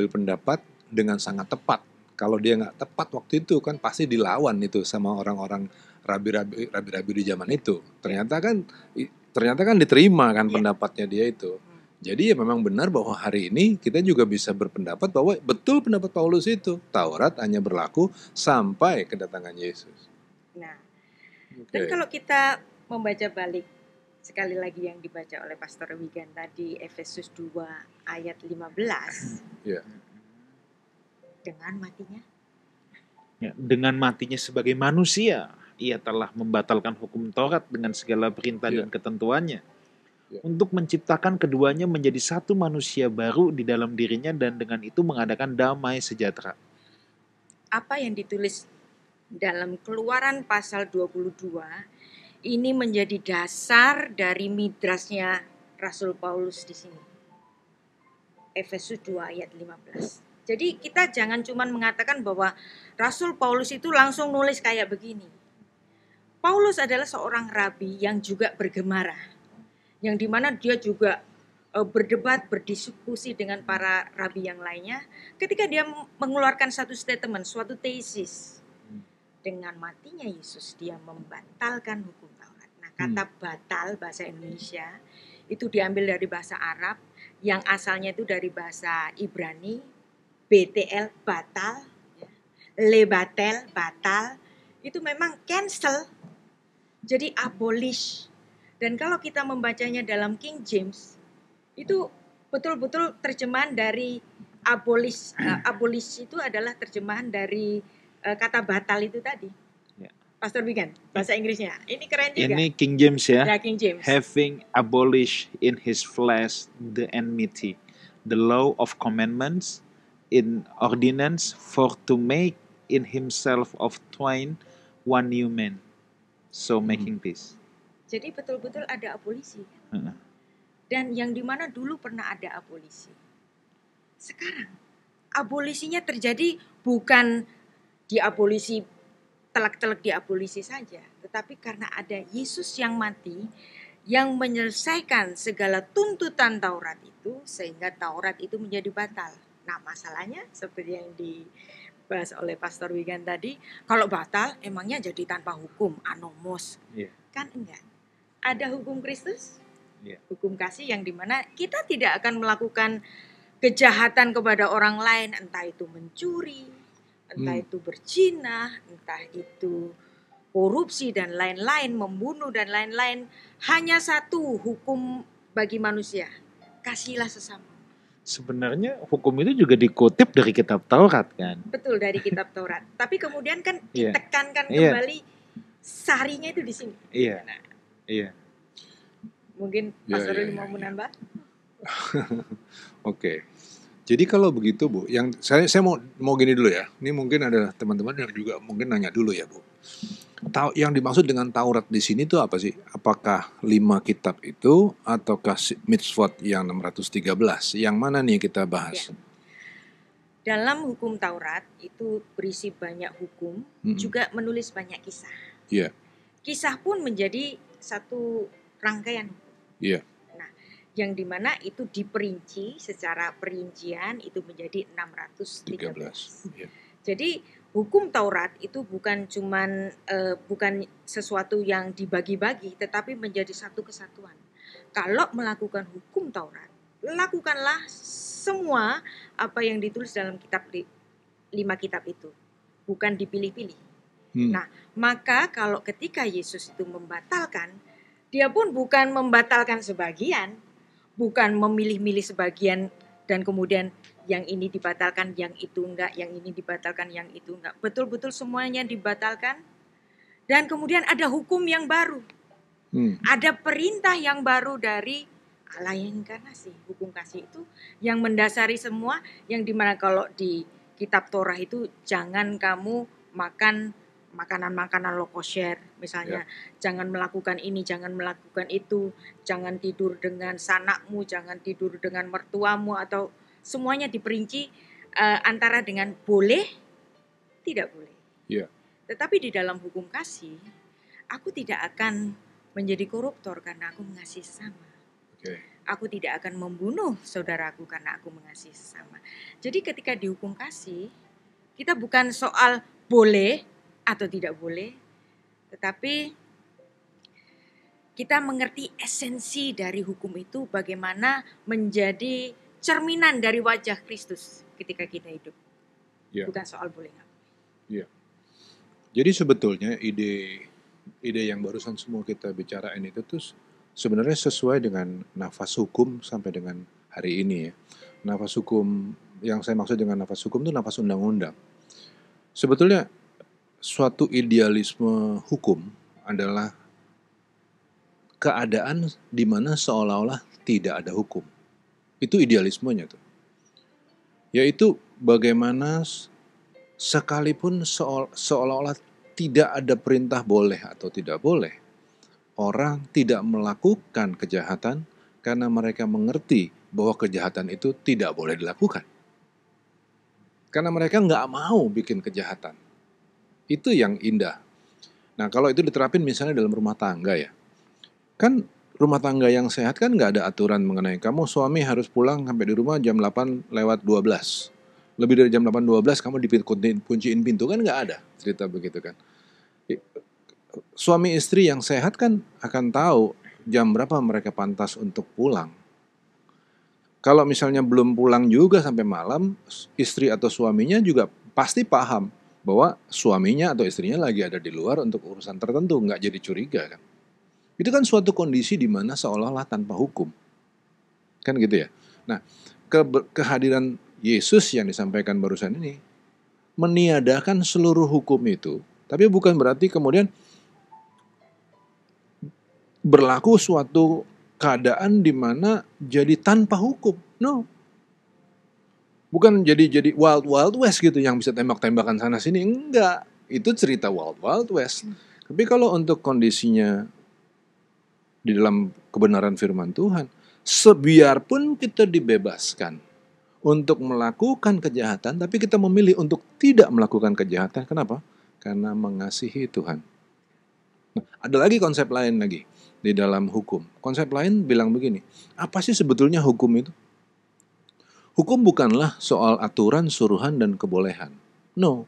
pendapat dengan sangat tepat. Kalau dia nggak tepat waktu itu kan pasti dilawan itu sama orang-orang rabi-rabi di zaman itu. Ternyata kan diterima kan Ya. pendapatnya dia itu. Jadi ya memang benar bahwa hari ini kita juga bisa berpendapat bahwa betul pendapat Paulus itu. Taurat hanya berlaku sampai kedatangan Yesus. Nah, Oke. dan kalau kita membaca balik sekali lagi yang dibaca oleh Pastor Wigan tadi, Efesus 2 ayat 15, Ya. dengan matinya Ya, dengan matinya sebagai manusia, ia telah membatalkan hukum Taurat dengan segala perintah Ya. dan ketentuannya, Ya. untuk menciptakan keduanya menjadi satu manusia baru di dalam dirinya dan dengan itu mengadakan damai sejahtera. apa yang ditulis dalam Keluaran pasal 22 ini menjadi dasar dari midrasnya Rasul Paulus di sini. Efesus 2 ayat 15. Jadi kita jangan cuma mengatakan bahwa Rasul Paulus itu langsung nulis kayak begini. Paulus adalah seorang rabi yang juga bergemara, yang dimana dia juga berdebat, berdiskusi dengan para rabi yang lainnya, ketika dia mengeluarkan satu statement, suatu tesis. Dengan matinya Yesus, dia membatalkan hukum Taurat. Nah, kata batal bahasa Indonesia itu diambil dari bahasa Arab yang asalnya itu dari bahasa Ibrani, BTL batal, lebatel batal, itu memang cancel. Jadi abolish. Dan kalau kita membacanya dalam King James, itu betul-betul terjemahan dari abolish. Abolish itu adalah terjemahan dari kata batal itu tadi. Ya. Pastor Wigan, bahasa Inggrisnya. Ini keren juga. Ini King James ya. Ya, King James. Having abolished in his flesh the enmity, the law of commandments in ordinance, for to make in himself of twain one new man, so making peace. Jadi betul-betul ada abolisi. Heeh. Dan yang dimana dulu pernah ada abolisi. Sekarang abolisinya terjadi bukan diabolisi, telak-telak diabolisi saja, tetapi karena ada Yesus yang mati, yang menyelesaikan segala tuntutan Taurat itu, sehingga Taurat itu menjadi batal. Nah, masalahnya seperti yang dibahas oleh Pastor Wigan tadi, kalau batal emangnya jadi tanpa hukum, anomos. Iya. Kan enggak. Ada hukum Kristus, Iya. hukum kasih yang dimana kita tidak akan melakukan kejahatan kepada orang lain, entah itu mencuri, entah itu berzina, entah itu korupsi dan lain-lain, membunuh dan lain-lain. Hanya satu hukum bagi manusia, kasihlah sesama. Sebenarnya hukum itu juga dikutip dari kitab Taurat kan? Betul, dari kitab Taurat. Tapi kemudian kan Iya. ditekankan Iya. kembali sarinya itu di sini. Iya. Nah, Iya. mungkin Ya, Pastor ya, Rudi ya, mau ya. menambah? Oke. Jadi kalau begitu Bu, yang saya mau gini dulu ya. Ini mungkin ada teman-teman yang juga mungkin nanya dulu ya Bu. Yang dimaksud dengan Taurat di sini tuh apa sih? Apakah 5 kitab itu ataukah mitzvot yang 613? Yang mana nih kita bahas? Dalam hukum Taurat itu berisi banyak hukum, juga menulis banyak kisah. Iya. Kisah pun menjadi satu rangkaian. Iya. Nah, yang dimana itu diperinci secara perincian itu menjadi 613. Iya. Jadi hukum Taurat itu bukan sesuatu yang dibagi-bagi, tetapi menjadi satu kesatuan. Kalau melakukan hukum Taurat, lakukanlah semua apa yang ditulis dalam 5 kitab itu, bukan dipilih-pilih. Nah, maka kalau ketika Yesus itu membatalkan, dia pun bukan membatalkan sebagian, bukan memilih-milih sebagian dan kemudian yang ini dibatalkan, yang itu enggak, yang ini dibatalkan, yang itu enggak. Betul-betul semuanya dibatalkan. Dan kemudian ada hukum yang baru. Ada perintah yang baru dari Allah yang inkarnasi. Hukum kasih itu yang mendasari semua, yang dimana kalau di kitab Torah itu jangan kamu makan makanan-makanan low kosher misalnya, jangan melakukan ini, jangan melakukan itu, jangan tidur dengan sanakmu, jangan tidur dengan mertuamu, atau semuanya diperinci antara dengan boleh, tidak boleh. Tetapi di dalam hukum kasih, aku tidak akan menjadi koruptor karena aku mengasihi sesama. Aku tidak akan membunuh saudaraku karena aku mengasihi sesama. Jadi ketika dihukum kasih, kita bukan soal boleh atau tidak boleh, tetapi kita mengerti esensi dari hukum itu bagaimana menjadi cerminan dari wajah Kristus ketika kita hidup. Bukan soal boleh nggak boleh. Jadi sebetulnya ide yang barusan semua kita bicarain itu tuh sebenarnya sesuai dengan nafas hukum sampai dengan hari ini ya. Nafas hukum, yang saya maksud dengan nafas hukum itu nafas undang-undang. Sebetulnya suatu idealisme hukum adalah keadaan di mana seolah-olah tidak ada hukum. Itu idealismenya tuh. Yaitu bagaimana sekalipun seolah-olah tidak ada perintah boleh atau tidak boleh, orang tidak melakukan kejahatan karena mereka mengerti bahwa kejahatan itu tidak boleh dilakukan. Karena mereka nggak mau bikin kejahatan. Itu yang indah. Nah, kalau itu diterapin misalnya dalam rumah tangga ya. Kan rumah tangga yang sehat kan nggak ada aturan mengenai kamu suami harus pulang sampai di rumah jam 8 lewat 12. Lebih dari jam 8.12 kamu kunciin pintu, kan nggak ada cerita begitu kan. Suami istri yang sehat kan akan tahu jam berapa mereka pantas untuk pulang. Kalau misalnya belum pulang juga sampai malam, istri atau suaminya juga pasti paham bahwa suaminya atau istrinya lagi ada di luar untuk urusan tertentu, nggak jadi curiga kan. Itu kan suatu kondisi di mana seolah-olah tanpa hukum. Kan gitu ya. Nah, kehadiran Yesus yang disampaikan barusan ini meniadakan seluruh hukum itu, tapi bukan berarti kemudian berlaku suatu keadaan di mana jadi tanpa hukum. No. Bukan jadi wild west gitu yang bisa tembak-tembakan sana sini, enggak. Itu cerita wild west. Tapi kalau untuk kondisinya di dalam kebenaran firman Tuhan, sebiarpun kita dibebaskan untuk melakukan kejahatan, tapi kita memilih untuk tidak melakukan kejahatan. Kenapa? Karena mengasihi Tuhan. Nah, ada lagi konsep lain lagi di dalam hukum. Konsep lain bilang begini, apa sih sebetulnya hukum itu? Hukum bukanlah soal aturan, suruhan, dan kebolehan. No.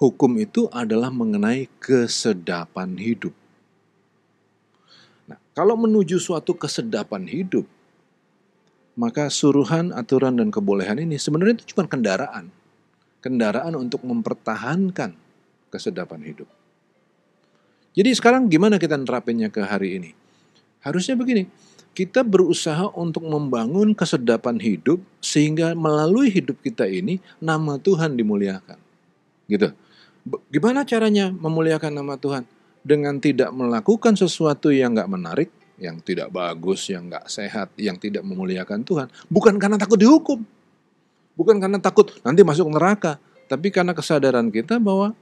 Hukum itu adalah mengenai kesedapan hidup. Nah, kalau menuju suatu kesedapan hidup, maka suruhan, aturan, dan kebolehan ini sebenarnya itu cuma kendaraan. Kendaraan untuk mempertahankan kesedapan hidup. Jadi sekarang gimana kita nerapinnya ke hari ini? Harusnya begini, kita berusaha untuk membangun kesedapan hidup sehingga melalui hidup kita ini nama Tuhan dimuliakan. Gitu. Gimana caranya memuliakan nama Tuhan? Dengan tidak melakukan sesuatu yang nggak menarik, yang tidak bagus, yang nggak sehat, yang tidak memuliakan Tuhan. Bukan karena takut dihukum. Bukan karena takut nanti masuk neraka. Tapi karena kesadaran kita bahwa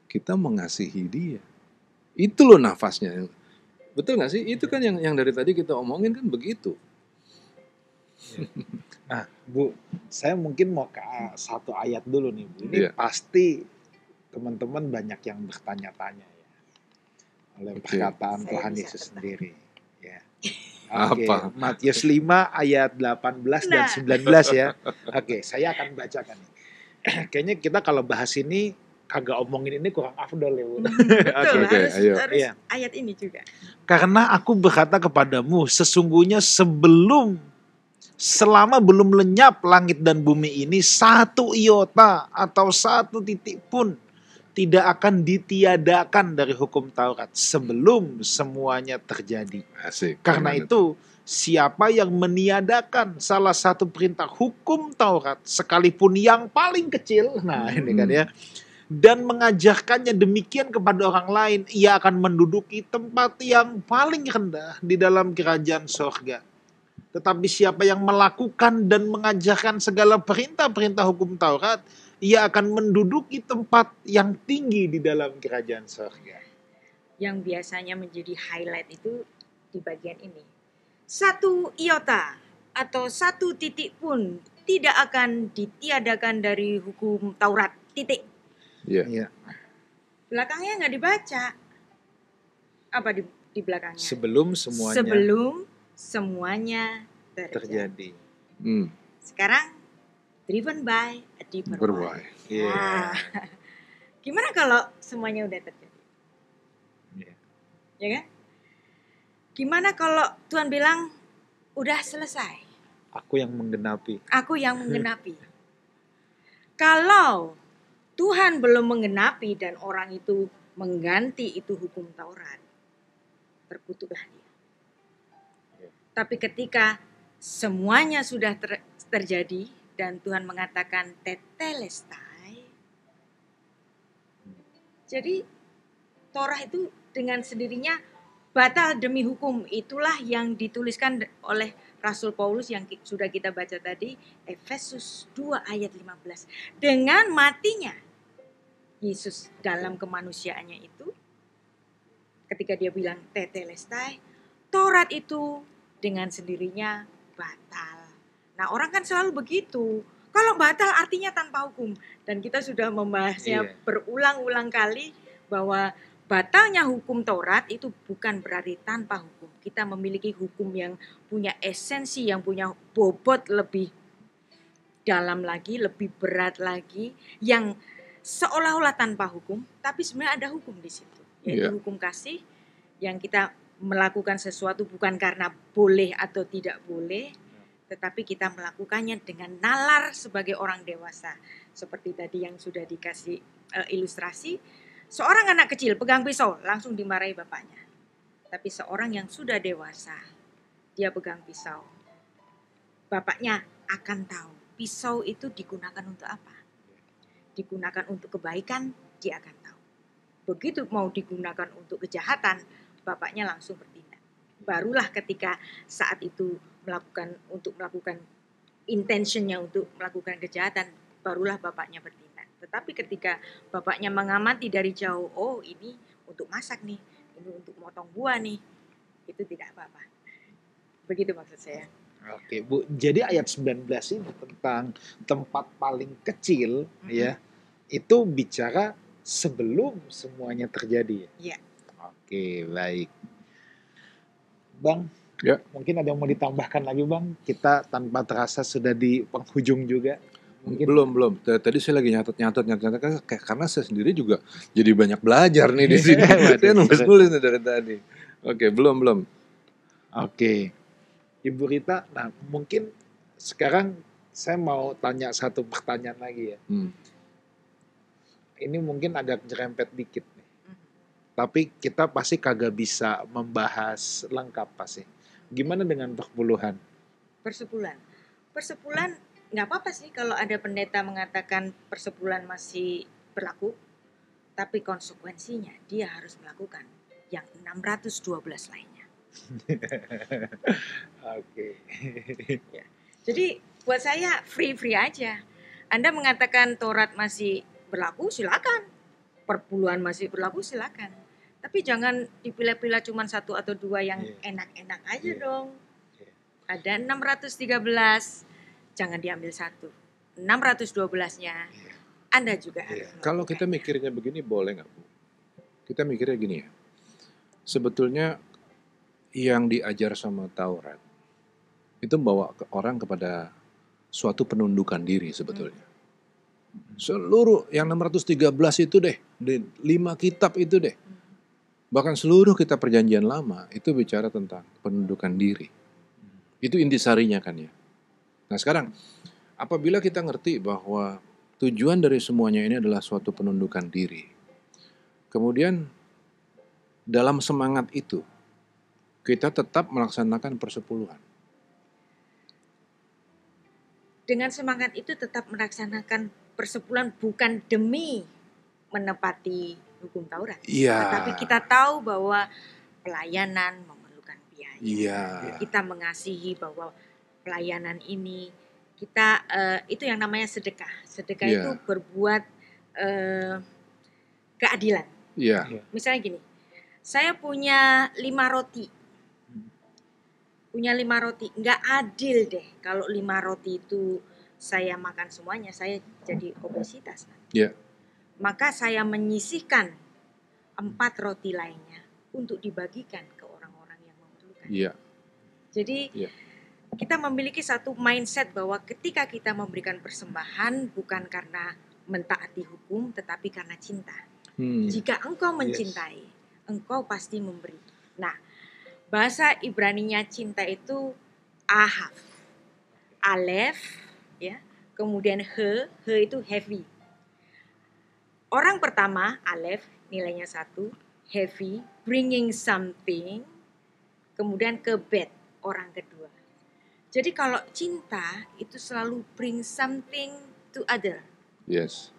kita mengasihi dia. Itu loh nafasnya. Betul nggak sih? Itu kan yang dari tadi kita omongin kan begitu. Nah, Bu, saya mungkin mau ke satu ayat dulu nih, Bu. Ini Iya. pasti teman-teman banyak yang bertanya-tanya ya oleh Oke. perkataan Saya Tuhan bisa Yesus tebak. sendiri. Ya. Apa? Matius 5 ayat 18 dan Nah. 19 ya. Oke, saya akan bacakan nih. Kayaknya kita kalau bahas ini kagak omongin ini kurang afdol ya, Bu. Betul, Oke, harus ayo. Iya. ayat ini juga. Karena aku berkata kepadamu, sesungguhnya selama belum lenyap langit dan bumi ini, satu iota atau satu titik pun tidak akan ditiadakan dari hukum Taurat sebelum semuanya terjadi. Asik. Karena Gimana? itu, siapa yang meniadakan salah satu perintah hukum Taurat, sekalipun yang paling kecil, nah ini kan ya, dan mengajarkannya demikian kepada orang lain, ia akan menduduki tempat yang paling rendah di dalam kerajaan sorga. Tetapi siapa yang melakukan dan mengajarkan segala perintah-perintah hukum Taurat, ia akan menduduki tempat yang tinggi di dalam kerajaan sorga. Yang biasanya menjadi highlight itu di bagian ini. Satu iota atau satu titik pun tidak akan ditiadakan dari hukum Taurat. Titik. Iya. Iya. Belakangnya nggak dibaca. Apa di belakangnya? Sebelum semuanya Sebelum semuanya terjadi. terjadi. Sekarang driven by a deeper Berwhy. why. Iya. Nah, gimana kalau semuanya udah terjadi? Iya. Ya kan? Gimana kalau Tuhan bilang udah selesai? Aku yang menggenapi. Aku yang menggenapi. Kalau Tuhan belum menggenapi dan orang itu mengganti itu hukum Taurat, terkutuklah dia. Ya. Tapi ketika semuanya sudah terjadi dan Tuhan mengatakan tetelestai, jadi Torah itu dengan sendirinya batal demi hukum. Itulah yang dituliskan oleh Rasul Paulus yang sudah kita baca tadi, Efesus 2 ayat 15. Dengan matinya Yesus dalam kemanusiaannya itu, ketika dia bilang tetelestai, Taurat itu dengan sendirinya batal. Nah, orang kan selalu begitu. Kalau batal artinya tanpa hukum. Dan kita sudah membahasnya berulang-ulang kali bahwa batalnya hukum Taurat itu bukan berarti tanpa hukum. Kita memiliki hukum yang punya esensi, yang punya bobot lebih dalam lagi, lebih berat lagi, yang seolah-olah tanpa hukum, tapi sebenarnya ada hukum di situ, yaitu hukum kasih, yang kita melakukan sesuatu bukan karena boleh atau tidak boleh, tetapi kita melakukannya dengan nalar sebagai orang dewasa. Seperti tadi yang sudah dikasih ilustrasi, seorang anak kecil pegang pisau langsung dimarahi bapaknya. Tapi seorang yang sudah dewasa, dia pegang pisau, bapaknya akan tahu pisau itu digunakan untuk apa. Digunakan untuk kebaikan, dia akan tahu. Begitu mau digunakan untuk kejahatan, bapaknya langsung bertindak. Barulah ketika saat itu melakukan intentionnya untuk melakukan kejahatan, barulah bapaknya bertindak. Tetapi ketika bapaknya mengamati dari jauh, oh ini untuk masak nih, ini untuk motong buah nih, itu tidak apa-apa. Begitu maksud saya. Oke, Bu. Jadi ayat 19 ini tentang tempat paling kecil ya. Itu bicara sebelum semuanya terjadi. Iya. Oke, baik. Bang, Ya. mungkin ada yang mau ditambahkan lagi, Bang? Kita tanpa terasa sudah di penghujung juga. Mungkin Belum. Tadi saya lagi nyatet karena saya sendiri juga jadi banyak belajar nih di sini. Saya nulis nih dari tadi. Oke, belum. Oke. Ibu Rita, nah mungkin sekarang saya mau tanya satu pertanyaan lagi ya. Ini mungkin agak nyerempet dikit nih. Tapi kita pasti kagak bisa membahas lengkap pasti. Gimana dengan perpuluhan? Persepuluhan. Persepuluhan nggak apa-apa sih kalau ada pendeta mengatakan persepuluhan masih berlaku, tapi konsekuensinya dia harus melakukan yang 612 lainnya. Oke. Jadi buat saya free aja. Anda mengatakan Taurat masih berlaku, silakan. Perpuluhan masih berlaku, silakan. Tapi jangan dipilah-pilah cuma satu atau dua yang enak-enak aja dong. Ada 613, jangan diambil satu. 612-nya Anda juga harus melakukan. Kalau kita mikirnya begini boleh nggak Bu? Kita mikirnya gini ya. Sebetulnya yang diajar sama Taurat itu membawa orang kepada suatu penundukan diri sebetulnya. Seluruh yang 613 itu deh, 5 kitab itu deh. Bahkan seluruh kitab perjanjian lama itu bicara tentang penundukan diri. Itu intisarinya kan ya. Nah sekarang, apabila kita ngerti bahwa tujuan dari semuanya ini adalah suatu penundukan diri. Kemudian dalam semangat itu, kita tetap melaksanakan persepuluhan. Dengan semangat itu tetap melaksanakan persepuluhan bukan demi menepati hukum Taurat. Iya. Tetapi kita tahu bahwa pelayanan memerlukan biaya. Iya. Kita mengasihi bahwa pelayanan ini kita itu yang namanya sedekah. Sedekah itu berbuat keadilan. Iya. Misalnya gini, saya punya 5 roti. Punya 5 roti, nggak adil deh kalau 5 roti itu saya makan semuanya, saya jadi obesitas. Iya. Maka saya menyisihkan 4 roti lainnya untuk dibagikan ke orang-orang yang memerlukan. Iya. Jadi kita memiliki satu mindset bahwa ketika kita memberikan persembahan bukan karena mentaati hukum, tetapi karena cinta. Jika engkau mencintai, engkau pasti memberi. Nah, bahasa Ibraninya cinta itu ahav, alef, ya, kemudian he itu heavy. Orang pertama, alef, nilainya 1, heavy, bringing something, kemudian ke bet, orang kedua. Jadi kalau cinta itu selalu bring something to other. Yes.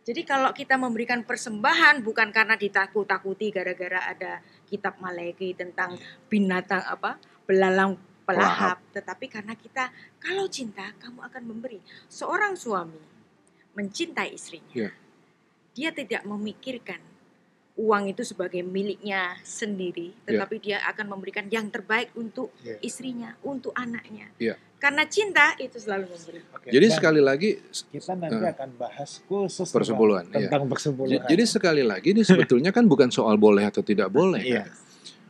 Jadi kalau kita memberikan persembahan bukan karena ditakut-takuti gara-gara ada kitab Malaki tentang binatang belalang pelahap, tetapi karena kita kalau cinta kamu akan memberi. Seorang suami mencintai istrinya. Dia tidak memikirkan uang itu sebagai miliknya sendiri, tetapi dia akan memberikan yang terbaik untuk istrinya, untuk anaknya. Karena cinta itu selalu memberi. Jadi sekali lagi kita nanti akan bahas khusus persepuluhan tentang persepuluhan. Jadi sekali lagi ini sebetulnya kan bukan soal boleh atau tidak boleh. Kan?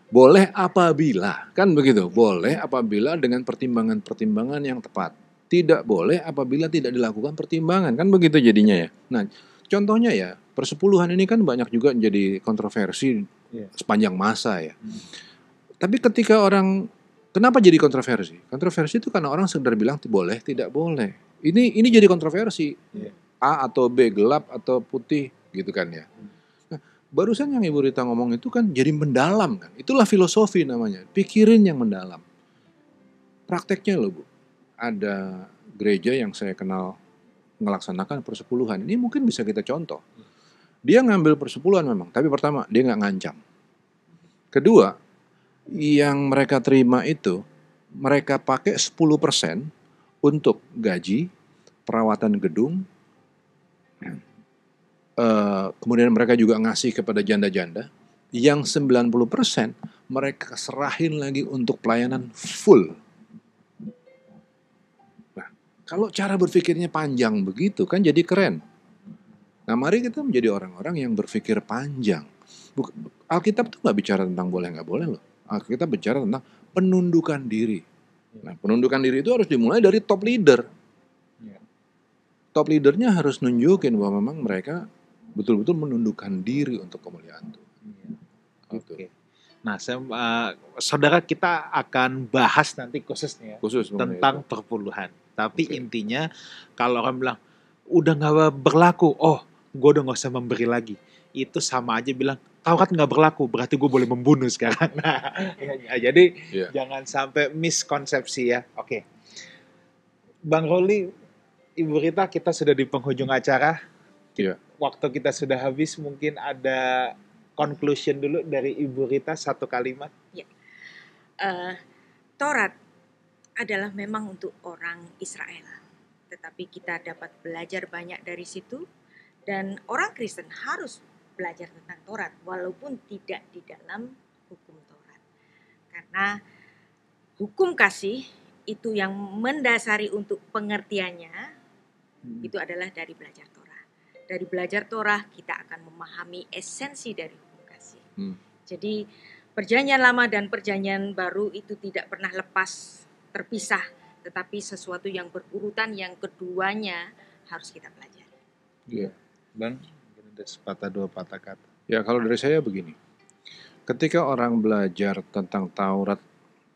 Boleh apabila, kan begitu. Boleh apabila dengan pertimbangan-pertimbangan yang tepat. Tidak boleh apabila tidak dilakukan pertimbangan, kan begitu jadinya ya. Nah, contohnya ya, persepuluhan ini kan banyak juga menjadi kontroversi sepanjang masa ya. Tapi ketika orang, kenapa jadi kontroversi? Kontroversi itu karena orang sekedar bilang boleh, tidak boleh. Ini jadi kontroversi. A atau B, gelap atau putih, gitu kan ya. Nah, barusan yang Ibu Rita ngomong itu kan jadi mendalam kan. Itulah filosofi namanya, pikirin yang mendalam. Prakteknya loh Bu, ada gereja yang saya kenal melaksanakan persepuluhan. Ini mungkin bisa kita contoh. Dia ngambil persepuluhan memang, tapi pertama dia nggak ngancam. Kedua, yang mereka terima itu mereka pakai 10% untuk gaji, perawatan gedung, kemudian mereka juga ngasih kepada janda-janda. Yang 90% mereka serahin lagi untuk pelayanan full. Nah, kalau cara berpikirnya panjang begitu kan jadi keren. Nah, mari kita menjadi orang-orang yang berpikir panjang. Alkitab tuh nggak bicara tentang boleh nggak boleh loh. Alkitab bicara tentang penundukan diri. Nah, penundukan diri itu harus dimulai dari top leader. Top leadernya harus nunjukin bahwa memang mereka betul-betul menundukkan diri untuk kemuliaan Tuhan. Oke. Nah, saudara kita akan bahas nanti khususnya tentang perpuluhan. Tapi intinya kalau orang bilang udah nggak berlaku, gue udah nggak usah memberi lagi. itu sama aja bilang Taurat nggak berlaku, berarti gue boleh membunuh sekarang. Nah, jadi Iya. jangan sampai miskonsepsi ya. Oke, Bang Roli, Ibu Rita, kita sudah di penghujung acara. Iya. Waktu kita sudah habis, mungkin ada conclusion dulu dari Ibu Rita, satu kalimat. Taurat adalah memang untuk orang Israel, tetapi kita dapat belajar banyak dari situ, dan orang Kristen harus belajar tentang Taurat walaupun tidak di dalam hukum Taurat, karena hukum kasih itu yang mendasari untuk pengertiannya itu adalah dari belajar Torah. Dari belajar Torah kita akan memahami esensi dari hukum kasih. Jadi Perjanjian Lama dan Perjanjian Baru itu tidak pernah lepas terpisah, tetapi sesuatu yang berurutan, yang keduanya harus kita pelajari. Iya. Bang, ada sepatah dua patah kata. Ya, kalau dari saya begini. Ketika orang belajar tentang Taurat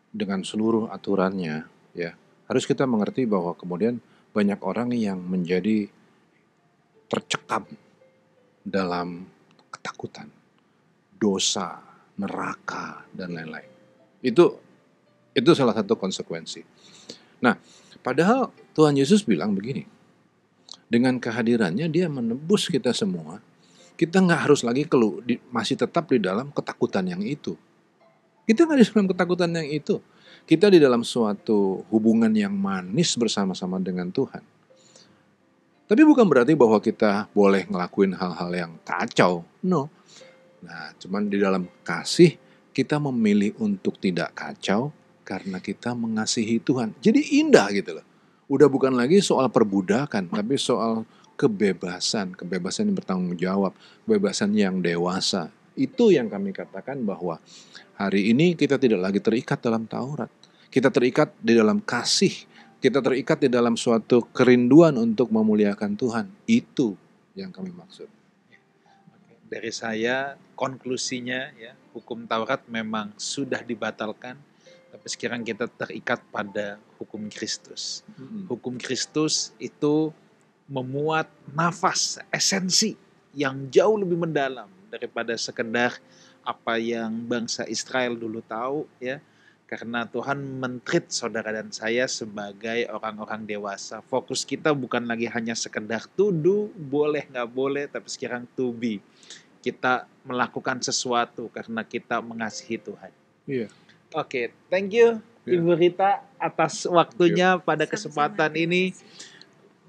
dengan seluruh aturannya, ya, harus kita mengerti bahwa kemudian banyak orang yang menjadi tercekam dalam ketakutan, dosa, neraka, dan lain-lain. Itu salah satu konsekuensi. Nah, padahal Tuhan Yesus bilang begini, dengan kehadirannya dia menebus kita semua, kita nggak harus lagi masih tetap di dalam ketakutan yang itu. Kita nggak di dalam ketakutan yang itu. Kita di dalam suatu hubungan yang manis bersama-sama dengan Tuhan. Tapi bukan berarti bahwa kita boleh ngelakuin hal-hal yang kacau. No. Nah, cuman di dalam kasih, kita memilih untuk tidak kacau karena kita mengasihi Tuhan. Jadi indah gitu loh. Udah bukan lagi soal perbudakan, tapi soal kebebasan yang bertanggung jawab, kebebasan yang dewasa. Itu yang kami katakan bahwa hari ini kita tidak lagi terikat dalam Taurat. Kita terikat di dalam kasih. Kita terikat di dalam suatu kerinduan untuk memuliakan Tuhan. Itu yang kami maksud. Dari saya, konklusinya ya, hukum Taurat memang sudah dibatalkan, tapi sekarang kita terikat pada hukum Kristus. Hukum Kristus itu memuat nafas, esensi yang jauh lebih mendalam daripada sekedar apa yang bangsa Israel dulu tahu ya. Karena Tuhan men-treat saudara dan saya sebagai orang-orang dewasa. Fokus kita bukan lagi hanya sekedar tuduh, boleh nggak boleh, tapi sekarang to be. Kita melakukan sesuatu karena kita mengasihi Tuhan. Iya. Oke, thank you Ibu Rita atas waktunya pada kesempatan ini.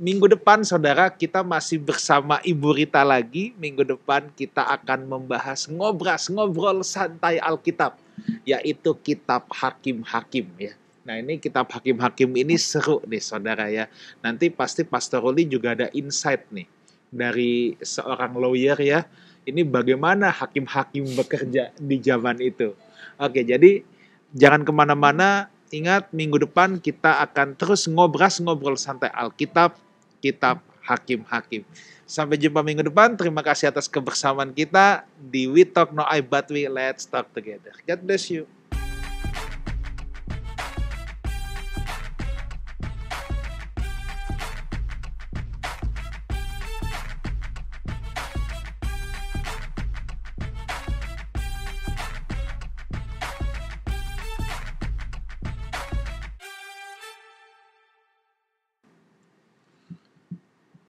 Minggu depan saudara kita masih bersama Ibu Rita lagi. Minggu depan kita akan membahas ngobrol santai Alkitab, yaitu kitab Hakim-Hakim ya. Nah ini kitab Hakim-Hakim ini seru nih saudara ya. Nanti pasti Pastor Roli juga ada insight nih dari seorang lawyer ya. Ini bagaimana hakim-hakim bekerja di zaman itu. Oke, jadi jangan kemana-mana. Ingat, minggu depan kita akan terus ngobrol santai Alkitab, kitab Hakim-Hakim. Sampai jumpa minggu depan. Terima kasih atas kebersamaan kita di We Talk No I But We Let's Talk Together. God bless you.